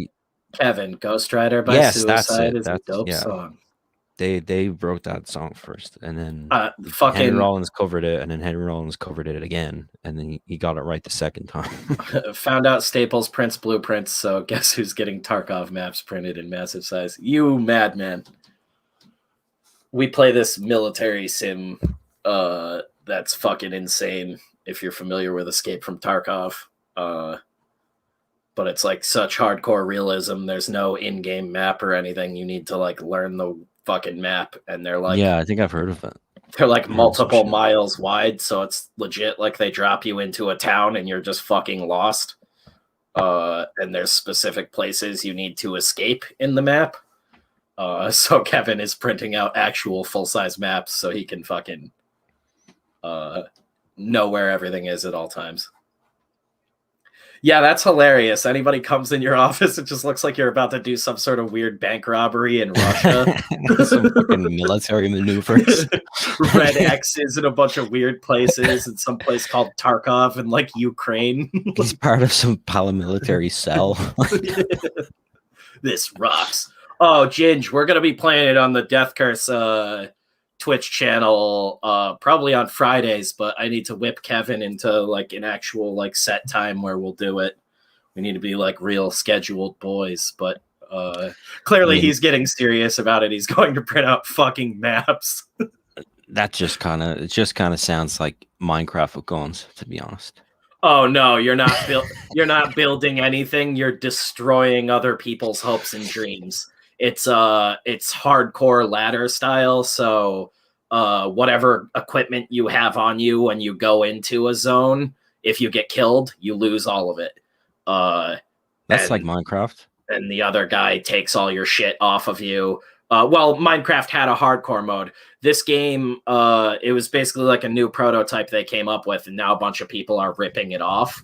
Kevin, Ghost Rider by Suicide is a dope song. They wrote that song first, and then Henry Rollins covered it, and then Henry Rollins covered it again, and then he got it right the second time. Found out Staples prints blueprints, so guess who's getting Tarkov maps printed in massive size? You madman. We play this military sim that's fucking insane if you're familiar with Escape from Tarkov. But it's like such hardcore realism. There's no in-game map or anything. You need to like learn the fucking map, and they're like, yeah, I think I've heard of it. They're like multiple miles wide, so it's legit like they drop you into a town and you're just fucking lost. and there's specific places you need to escape in the map. So Kevin is printing out actual full-size maps so he can fucking know where everything is at all times. Yeah, that's hilarious. Anybody comes in your office, it just looks like you're about to do some sort of weird bank robbery in Russia. Some fucking military maneuvers. Red X's in a bunch of weird places, and some place called Tarkov in like Ukraine. He's part of some paramilitary cell. This rocks. Oh, Ginge, we're gonna be playing it on the Death Curse Twitch channel probably on Fridays, but I need to whip Kevin into like an actual like set time where we'll do it. We need to be like real scheduled boys, but clearly he's getting serious about it. He's going to print out fucking maps. That just kind of sounds like Minecraft with guns, to be honest. Oh no, you're not building anything. You're destroying other people's hopes and dreams. It's hardcore ladder style, so whatever equipment you have on you when you go into a zone, if you get killed, you lose all of it. That's like Minecraft. And the other guy takes all your shit off of you. Well, Minecraft had a hardcore mode. This game, it was basically like a new prototype they came up with, and now a bunch of people are ripping it off.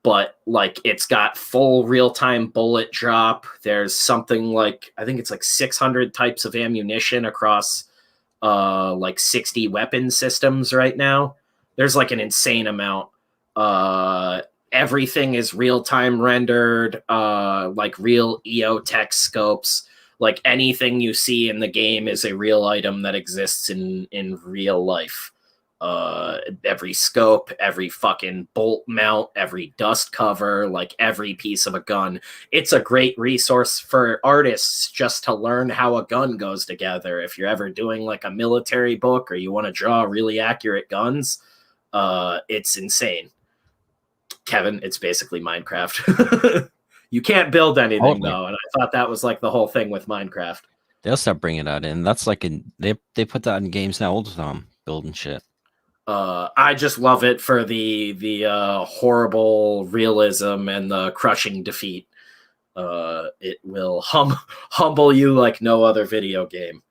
But like it's got full real-time bullet drop. There's something like, I think it's like 600 types of ammunition across like 60 weapon systems right now. There's like an insane amount. Everything is real-time rendered, like real EOTech scopes. Like anything you see in the game is a real item that exists in real life. Every scope, every fucking bolt mount, every dust cover, like every piece of a gun. It's a great resource for artists just to learn how a gun goes together. If you're ever doing like a military book or you want to draw really accurate guns, it's insane. Kevin, it's basically Minecraft. You can't build anything though, and I thought that was like the whole thing with Minecraft. They'll start bringing that in. That's like they put that in games now all the time, building shit. I just love it for the horrible realism and the crushing defeat. It will humble you like no other video game.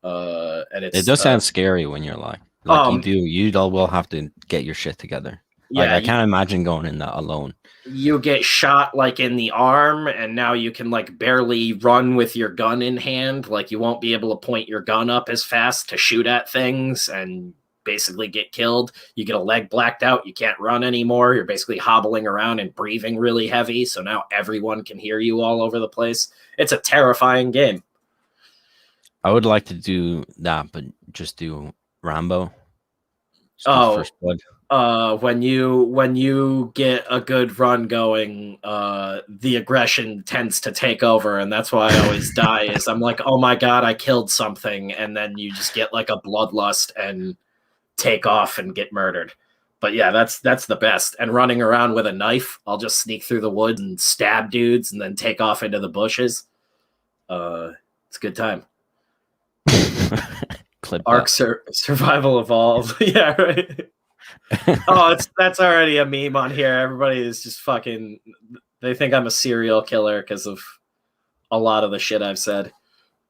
And it does sound scary when you're like you will have to get your shit together. Yeah, like, I can't imagine going in that alone. You get shot like in the arm, and now you can like barely run with your gun in hand. Like you won't be able to point your gun up as fast to shoot at things, and basically get killed. You get a leg blacked out. You can't run anymore. You're basically hobbling around and breathing really heavy. So now everyone can hear you all over the place. It's a terrifying game. I would like to do that, but just do Rambo. First Blood. When you get a good run going, the aggression tends to take over, and that's why I always die. Is I'm like, oh my god, I killed something, and then you just get like a bloodlust and take off and get murdered. But yeah, that's the best. And running around with a knife, I'll just sneak through the woods and stab dudes, and then take off into the bushes. It's a good time. Ark Survival Evolved. Yeah, right. That's already a meme on here. Everybody is just fucking. They think I'm a serial killer because of a lot of the shit I've said.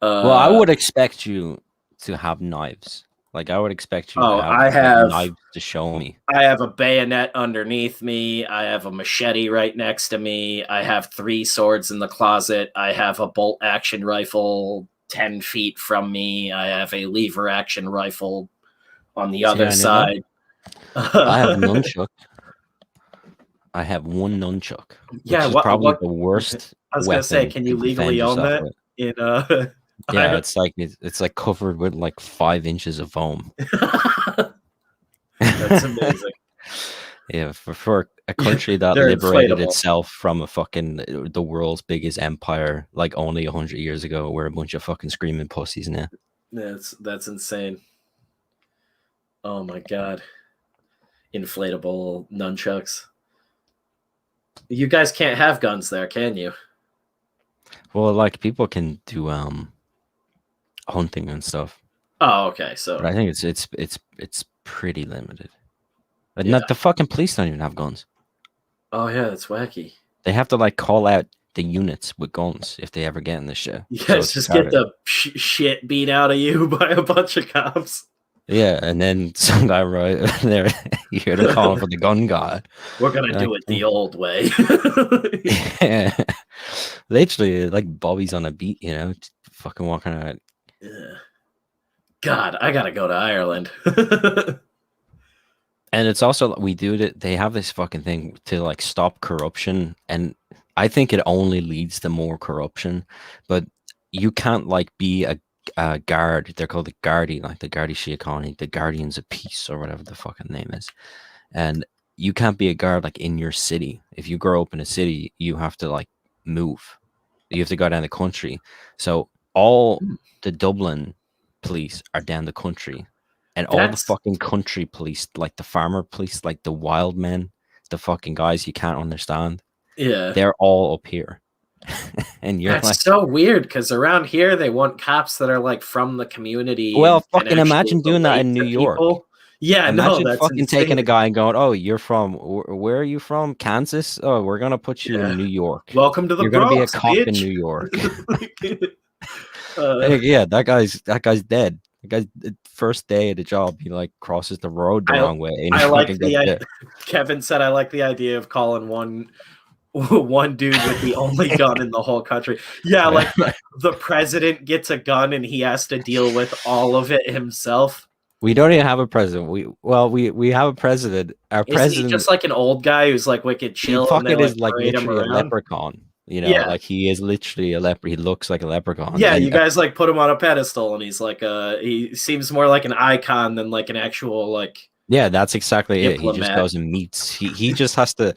Well, I would expect you to have knives. Like I would expect you to have knives to show me. I have a bayonet underneath me. I have a machete right next to me. I have 3 swords in the closet. I have a bolt action rifle 10 feet from me. I have a lever action rifle on the other side. I have a nunchuck. I have one nunchuck. Yeah, probably the worst. I was gonna say, can you legally own that? Yeah, it's like covered with like 5 inches of foam. That's amazing. Yeah, for a country that liberated itself from the world's biggest empire like only 100 years ago, we're a bunch of fucking screaming pussies now. That's insane. Oh my god. Inflatable nunchucks. You guys can't have guns there, can you? Well, like people can do hunting and stuff. Oh, okay. So but I think it's pretty limited. Yeah. Not the fucking police don't even have guns. Oh yeah, that's wacky. They have to like call out the units with guns if they ever get in the shit. You So guys it's just get retarded. the shit beat out of you by a bunch of cops. Yeah, and then some guy right there, you hear they're calling for the gun guy. We're gonna Like, do it the old way. yeah, literally like Bobby's on a beat, you know, fucking walking out. Yeah. God, I gotta go to Ireland. And it's also we do it. They have this fucking thing to like stop corruption, and I think it only leads to more corruption. But you can't like be a guard. They're called the Gardaí, like the Gardaí Síochána, the Guardians of Peace, or whatever the fucking name is. And you can't be a guard like in your city. If you grow up in a city, you have to like move. You have to go down the country. So all the Dublin police are down the country, and all the That's fucking country police, like the farmer police, like the wild men, the fucking guys you can't understand, yeah. they're all up here. And you're That's like, so weird because around here they want cops that are like from the community well, and can fucking actually imagine doing that relate in New to York. people. Yeah, no, Imagine that's fucking taking a insane. guy and going, "Oh, you're from where are you from? Kansas? Oh, we're gonna put you Yeah. in New York. Welcome to the You're gonna be a Bronx, cop in bitch. New York." uh, Hey, yeah, that guy's dead. The guy's first day of the job, he like crosses the road the I wrong way, and he I like fucking gets the dead. Kevin said I like the idea of calling one dude with the only gun in the whole country. Yeah, like the president gets a gun and he has to deal with all of it himself. We don't even have a president. We have a president. Our Isn't he president, just like an old guy who's like wicked he chill and they fucking like is like parade him literally a around? leprechaun. You know, Yeah. like he is literally a leper. He looks like a leprechaun. Yeah, And you guys like put him on a pedestal and he's like he seems more like an icon than like an actual like yeah, that's exactly it. He just diplomat. goes and meets. He just has to.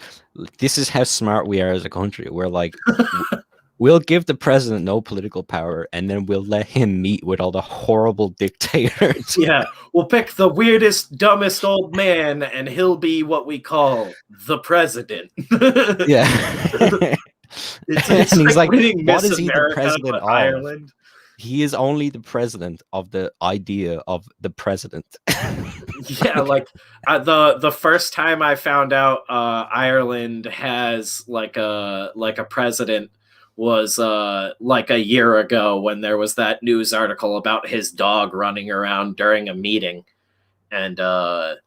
This is how smart we are as a country. We're like, we'll give the president no political power, and then we'll let him meet with all the horrible dictators. Yeah, we'll pick the weirdest, dumbest old man, and he'll be what we call the president. Yeah. It's And he's like, winning what Miss is he the America, president but of? Ireland. He is only the president of the idea of the president. Yeah, like the first time I found out Ireland has like a president was like a year ago when there was that news article about his dog running around during a meeting, and the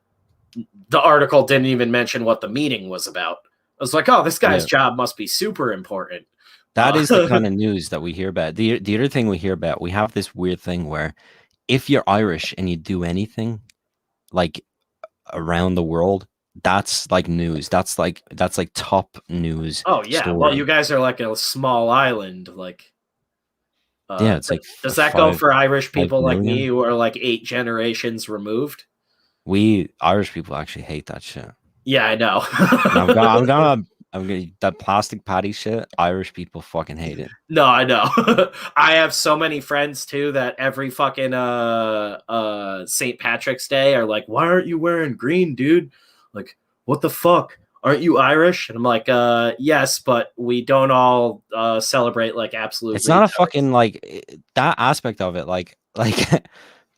article didn't even mention what the meeting was about. I was like, oh, this guy's Yeah. job must be super important. That is the kind of news that we hear about. The other thing we hear about, we have this weird thing where if you're Irish and you do anything like around the world, that's like news. That's like top news Oh yeah, well, story. you guys are like a small island. Like, Yeah, it's like does that go for Irish 5 people like me million. who are like 8 generations removed? We Irish people actually hate that shit. Yeah, I know. I'm gonna that plastic patty shit. Irish people fucking hate it. No, I know. I have so many friends too that every fucking St. Patrick's Day are like, why aren't you wearing green, dude? Like, what the fuck? Aren't you Irish? And I'm like, yes, but we don't all celebrate like absolute. It's not a fucking like that aspect of it. Like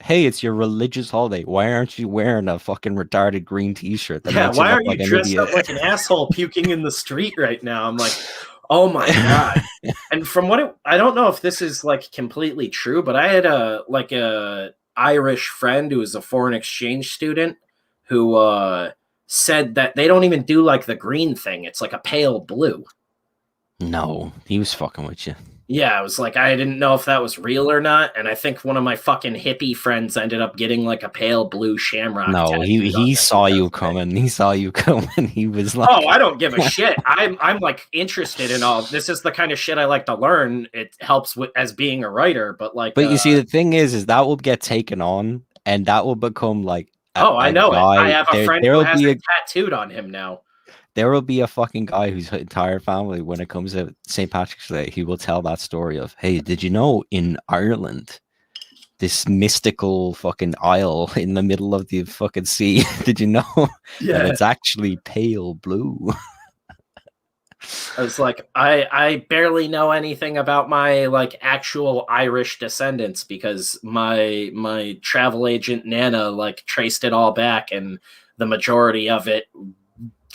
hey, it's your religious holiday. Why aren't you wearing a fucking retarded green t-shirt? Yeah, why aren't you dressed idiot? up like an asshole puking in the street right now? I'm like, oh my god. And from what I don't know if this is like completely true, but I had a Irish friend who was a foreign exchange student who said that they don't even do like the green thing. It's like a pale blue. No, he was fucking with you. Yeah, I was like, I didn't know if that was real or not. And I think one of my fucking hippie friends ended up getting like a pale blue shamrock. No, he saw you coming. He saw you coming. He was like, oh, I don't give a shit. I'm like interested in all. This is the kind of shit I like to learn. It helps with as being a writer, but like. But you see, the thing is that will get taken on, and that will become like. I know guy. it. I have a friend who has it tattooed on him now. There will be a fucking guy whose entire family, when it comes to St. Patrick's Day, he will tell that story of, hey, did you know in Ireland, this mystical fucking isle in the middle of the fucking sea, did you know that it's actually pale blue? I was like, I barely know anything about my like actual Irish descendants because my travel agent Nana like traced it all back, and the majority of it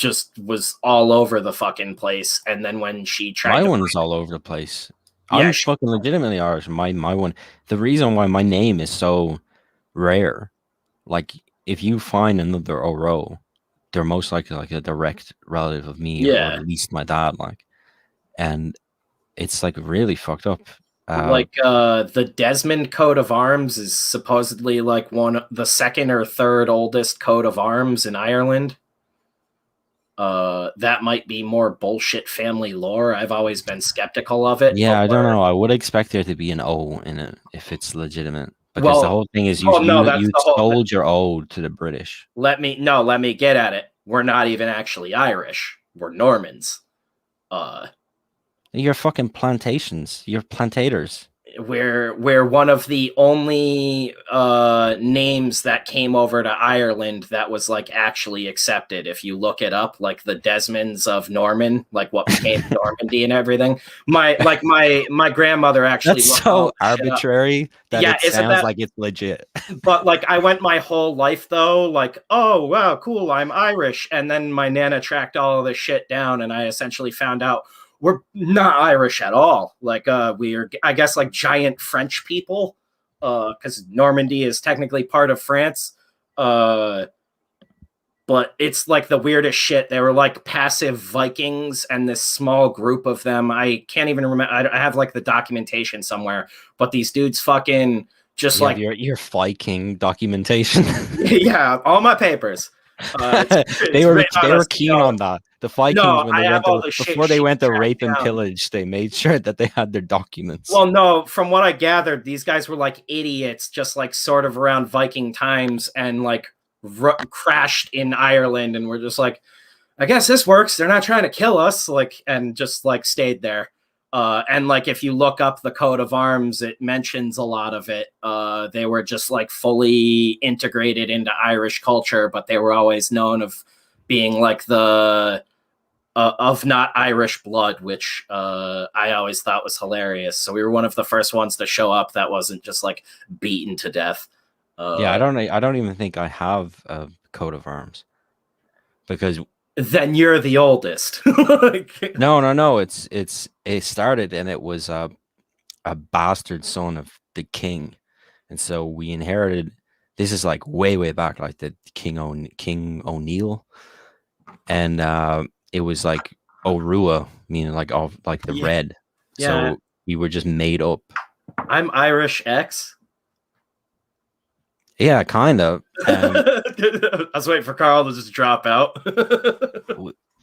just was all over the fucking place. And then when she tried My to one was all over the place. Yeah, I'm fucking legitimately Irish. My one. The reason why my name is so rare, like if you find another Oro, they're most likely like a direct relative of me, or yeah. at least my dad. Like, and it's like really fucked up. Like the Desmond coat of arms is supposedly like the second or third oldest coat of arms in Ireland. That might be more bullshit family lore. I've always been skeptical of it. Yeah, I don't know. I would expect there to be an O in it if it's legitimate, because the Well, whole thing is no, that's you the whole. sold your O to the British. Let me get at it. We're not even actually Irish. We're Normans. You're fucking plantations. You're plantators. We're one of the only names that came over to Ireland that was like actually accepted. If you look it up, like the Desmonds of Norman, like what became Normandy and everything. My grandmother actually That's so arbitrary that yeah, it isn't sounds that like it's legit. But like I went my whole life though, like, oh wow, cool, I'm Irish. And then my nana tracked all of this shit down and I essentially found out we're not Irish at all. Like we're I guess like giant French people. Because Normandy is technically part of France. But it's like the weirdest shit. They were like passive Vikings, and this small group of them. I can't even remember. I have like the documentation somewhere, but these dudes fucking just You like have your Viking documentation. yeah, all my papers. They were keen on that. The Vikings, when they went before they went to rape and pillage, they made sure that they had their documents. Well, no, from what I gathered, these guys were like idiots, just like sort of around Viking times, and like crashed in Ireland, and were just like, I guess this works. They're not trying to kill us, like, and just like stayed there. And like if you look up the coat of arms, it mentions a lot of it. They were just like fully integrated into Irish culture, but they were always known of being like the of not Irish blood, which I always thought was hilarious. So we were one of the first ones to show up that wasn't just like beaten to death. Yeah, I don't even think I have a coat of arms, because then you're the oldest. No. It started, and it was a bastard son of the king, and so we inherited. This is like way back, like the King O'Neill, and it was like Orua, meaning like all like the red. Yeah. So we were just made up. I'm Irish X. Yeah, kind of. I was waiting for Carl to just drop out.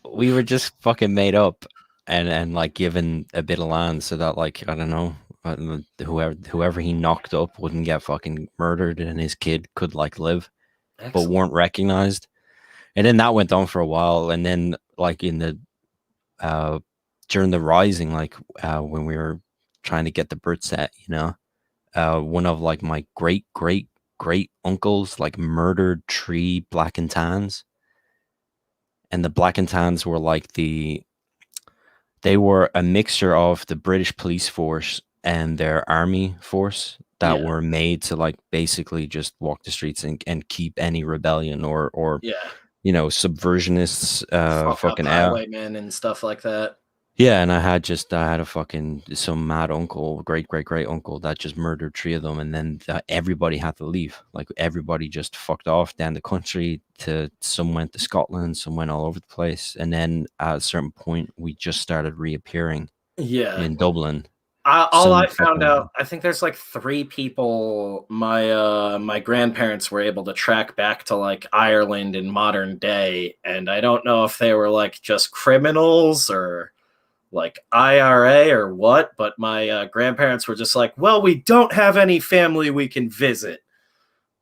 We were just fucking made up and like given a bit of land so that, like, I don't know, whoever he knocked up wouldn't get fucking murdered, and his kid could like live. Excellent. But weren't recognized. And then that went on for a while, and then like in the during the rising, like when we were trying to get the birth set, you know, one of like my great uncles like murdered 3 black and tans, and the black and tans were like they were a mixture of the British police force and their army force that were made to like basically just walk the streets and keep any rebellion or you know, subversionists fucking highwaymen and stuff like that. Yeah, and I had a fucking some mad uncle, great uncle, that just murdered 3 of them, and then everybody had to leave. Like everybody just fucked off down the country. Some went to Scotland, some went all over the place, and then at a certain point, we just started reappearing. Yeah, in Dublin. All I found out, I think there's like 3 people my grandparents were able to track back to like Ireland in modern day, and I don't know if they were like just criminals or like IRA or what, but my grandparents were just like, well, we don't have any family we can visit.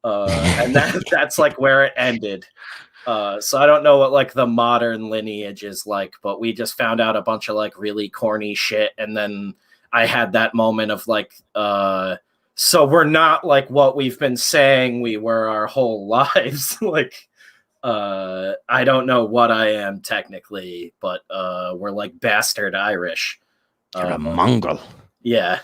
And that's like where it ended. So I don't know what like the modern lineage is like, but we just found out a bunch of like really corny shit. And then I had that moment of like, so we're not like what we've been saying we were our whole lives. Like, I don't know what I am technically, but we're like bastard Irish. You're a Mongol. Yeah.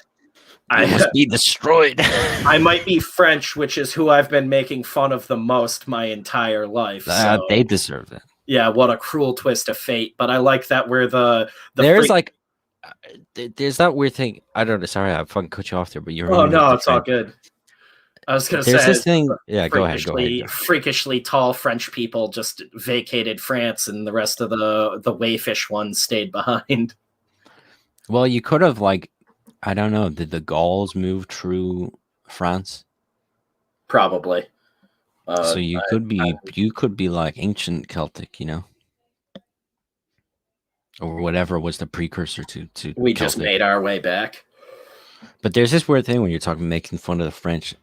I must be destroyed. I might be French, which is who I've been making fun of the most my entire life. They deserve it. Yeah, what a cruel twist of fate. But I like that we're the There's like, there's that weird thing. I don't know. Sorry, I fucking cut you off there, but you Oh reminded me of no, the it's all French. good. I was gonna There's say this thing. Yeah, go ahead. Go ahead. freakishly tall French people just vacated France, and the rest of the wayfish ones stayed behind. Well, you could have like, I don't know. Did the Gauls move through France? Probably. So you could be like ancient Celtic, you know, or whatever was the precursor to We just Celtic. made our way back. But there's this weird thing when you're talking making fun of the French.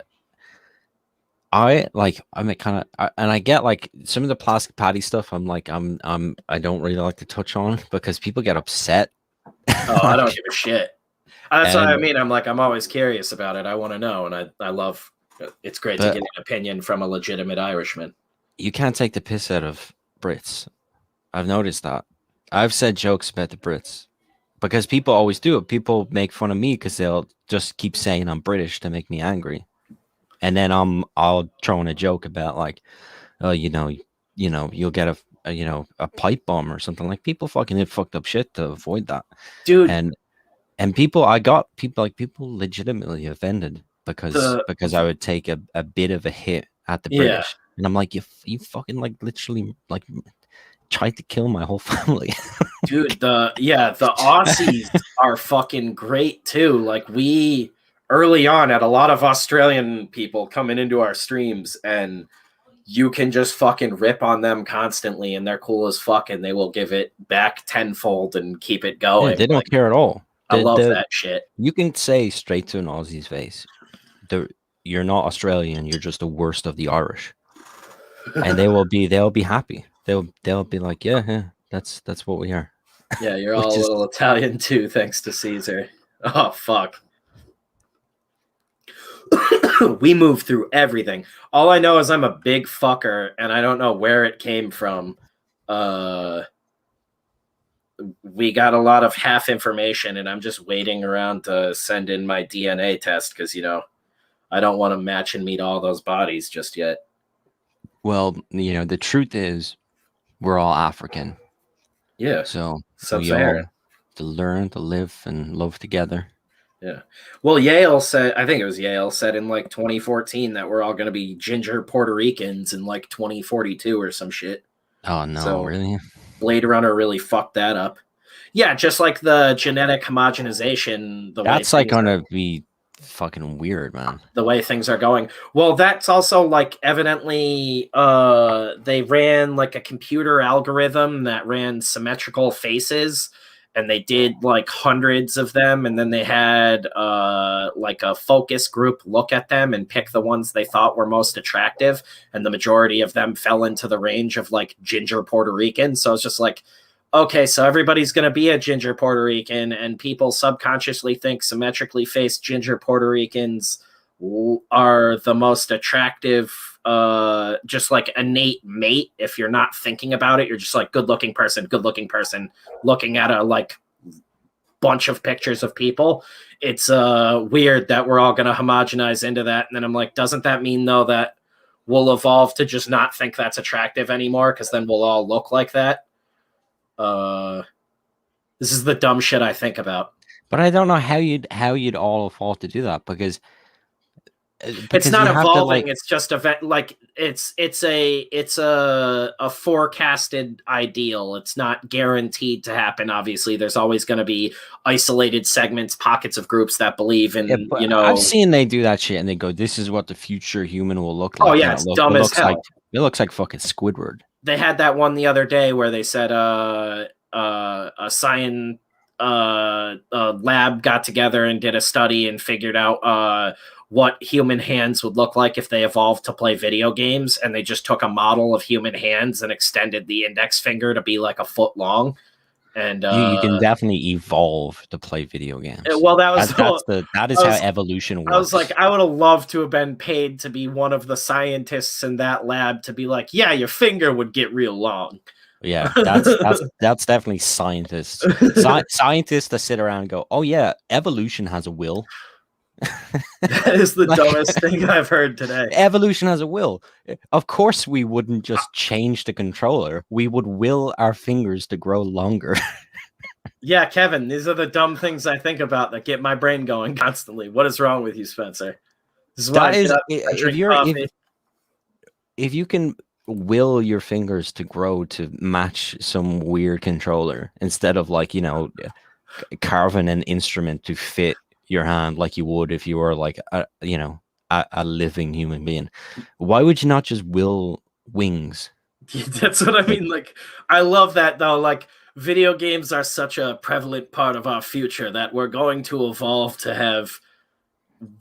I kind of, and I get like some of the plastic patty stuff. I don't really like to touch on because people get upset. Oh, I don't give a shit. That's what I And- mean. I'm always curious about it. I want to know, and I love. It's great to get an opinion from a legitimate Irishman. You can't take the piss out of Brits. I've noticed that. I've said jokes about the Brits because people always do it. People make fun of me because they'll just keep saying I'm British to make me angry, and then I'll throw in a joke about like, oh, you'll get a pipe bomb or something. Like people fucking did fucked up shit to avoid that, dude. And I got people legitimately offended because I would take a bit of a hit at the British, and I'm like, you fucking like literally like tried to kill my whole family. Dude, the Aussies are fucking great too. Like we early on had a lot of Australian people coming into our streams, and you can just fucking rip on them constantly, and they're cool as fuck, and they will give it back tenfold and keep it going. Yeah, they don't care at all. I love that shit. You can say straight to an Aussie's face, you're not Australian, you're just the worst of the Irish. And they'll be happy. They'll be like, yeah, that's what we are. Yeah, you're all a little Italian too, thanks to Caesar. Oh fuck. We move through everything. All I know is I'm a big fucker, and I don't know where it came from. We got a lot of half information, and I'm just waiting around to send in my DNA test because I don't want to match and meet all those bodies just yet. Well, the truth is, we're all African. Yeah. So we all have to learn to live and love together. Yeah. Well, Yale said, I think it was Yale said in like 2014 that we're all going to be ginger Puerto Ricans in like 2042 or some shit. Oh, no, so, really? Blade Runner really fucked that up. Yeah, just like the genetic homogenization. That's like going to be fucking weird, man. The way things are going. Well, that's also like evidently they ran like a computer algorithm that ran symmetrical faces, and they did like hundreds of them, and then they had like a focus group look at them and pick the ones they thought were most attractive, and the majority of them fell into the range of like ginger Puerto Rican. So it's just like, okay, so everybody's going to be a ginger Puerto Rican, and people subconsciously think symmetrically faced ginger Puerto Ricans are the most attractive, just like innate mate. If you're not thinking about it, you're just like good looking person, looking at a like bunch of pictures of people. It's weird that we're all going to homogenize into that. And then I'm like, doesn't that mean though that we'll evolve to just not think that's attractive anymore? Because then we'll all look like that. This is the dumb shit I think about. But I don't know how you'd all evolve to do that because it's not evolving. It's just it's a forecasted ideal. It's not guaranteed to happen. Obviously, there's always going to be isolated segments, pockets of groups that believe in. I've seen they do that shit and they go, "This is what the future human will look like." Oh yeah, it's dumb as hell. It looks like fucking Squidward. They had that one the other day where they said a science lab got together and did a study and figured out what human hands would look like if they evolved to play video games, and they just took a model of human hands and extended the index finger to be like a foot long. And you can definitely evolve to play video games. Well, that is how evolution works. I was like, I would have loved to have been paid to be one of the scientists in that lab to be like, yeah, your finger would get real long. Yeah, that's definitely scientists. Scientists that sit around and go, oh yeah, evolution has a will. That is the Like- dumbest thing I've heard today. Evolution has a will. Of course, we wouldn't just change the controller. We would will our fingers to grow longer. Yeah, Kevin, these are the dumb things I think about that get my brain going constantly. What is wrong with you, Spencer? This is why That I get is, up, I drink coffee. if you can will your fingers to grow to match some weird controller instead of like, you know, carving an instrument to fit your hand like you would if you were like a living human being, why would you not just will wings? That's what I mean. Like, I love that though. Like, video games are such a prevalent part of our future that we're going to evolve to have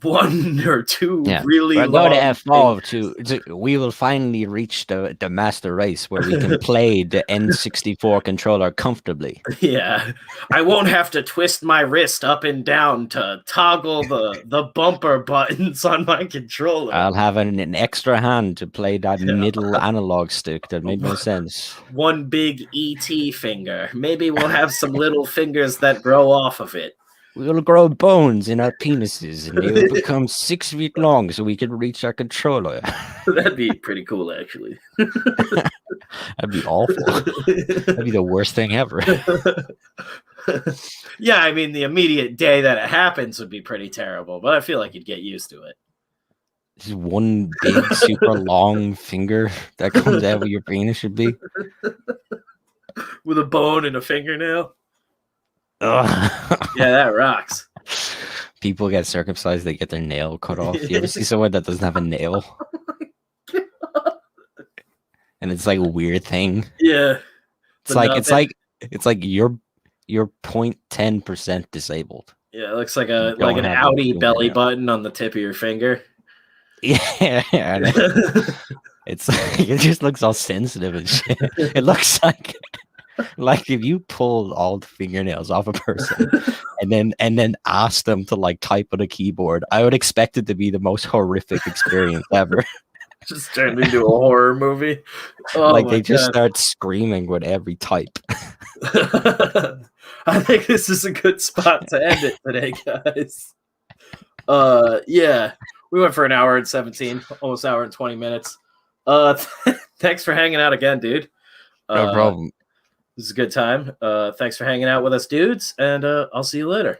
one or two really we're long going to evolve fingers. we will finally reach the master race where we can play the N64 controller comfortably. Yeah, I won't have to twist my wrist up and down to toggle the bumper buttons on my controller. I'll have an extra hand to play that middle analog stick. That made no sense. One big ET finger. Maybe we'll have some little fingers that grow off of it. We'll grow bones in our penises and they will become 6 feet long so we can reach our controller. That'd be pretty cool, actually. That'd be awful. That'd be the worst thing ever. Yeah, I mean, the immediate day that it happens would be pretty terrible, but I feel like you'd get used to it. Just one big, super long finger that comes out where your penis should be. With a bone and a fingernail. Ugh. Yeah, that rocks. People get circumcised, they get their nail cut off. You ever see someone that doesn't have a nail? And it's like a weird thing. Yeah. It's like you're 0.10% disabled. Yeah, it looks like an Audi belly button on the tip of your finger. Yeah. It's like, it just looks all sensitive and shit. It looks like if you pulled all the fingernails off a person and then asked them to like type on a keyboard, I would expect it to be the most horrific experience ever. Just turned into a horror movie. Oh, like they just start screaming with every type. I think this is a good spot to end it today, guys. Yeah, we went for an hour and 17, almost hour and 20 minutes. Thanks for hanging out again, dude. No problem. This is a good time. Thanks for hanging out with us, dudes, and I'll see you later.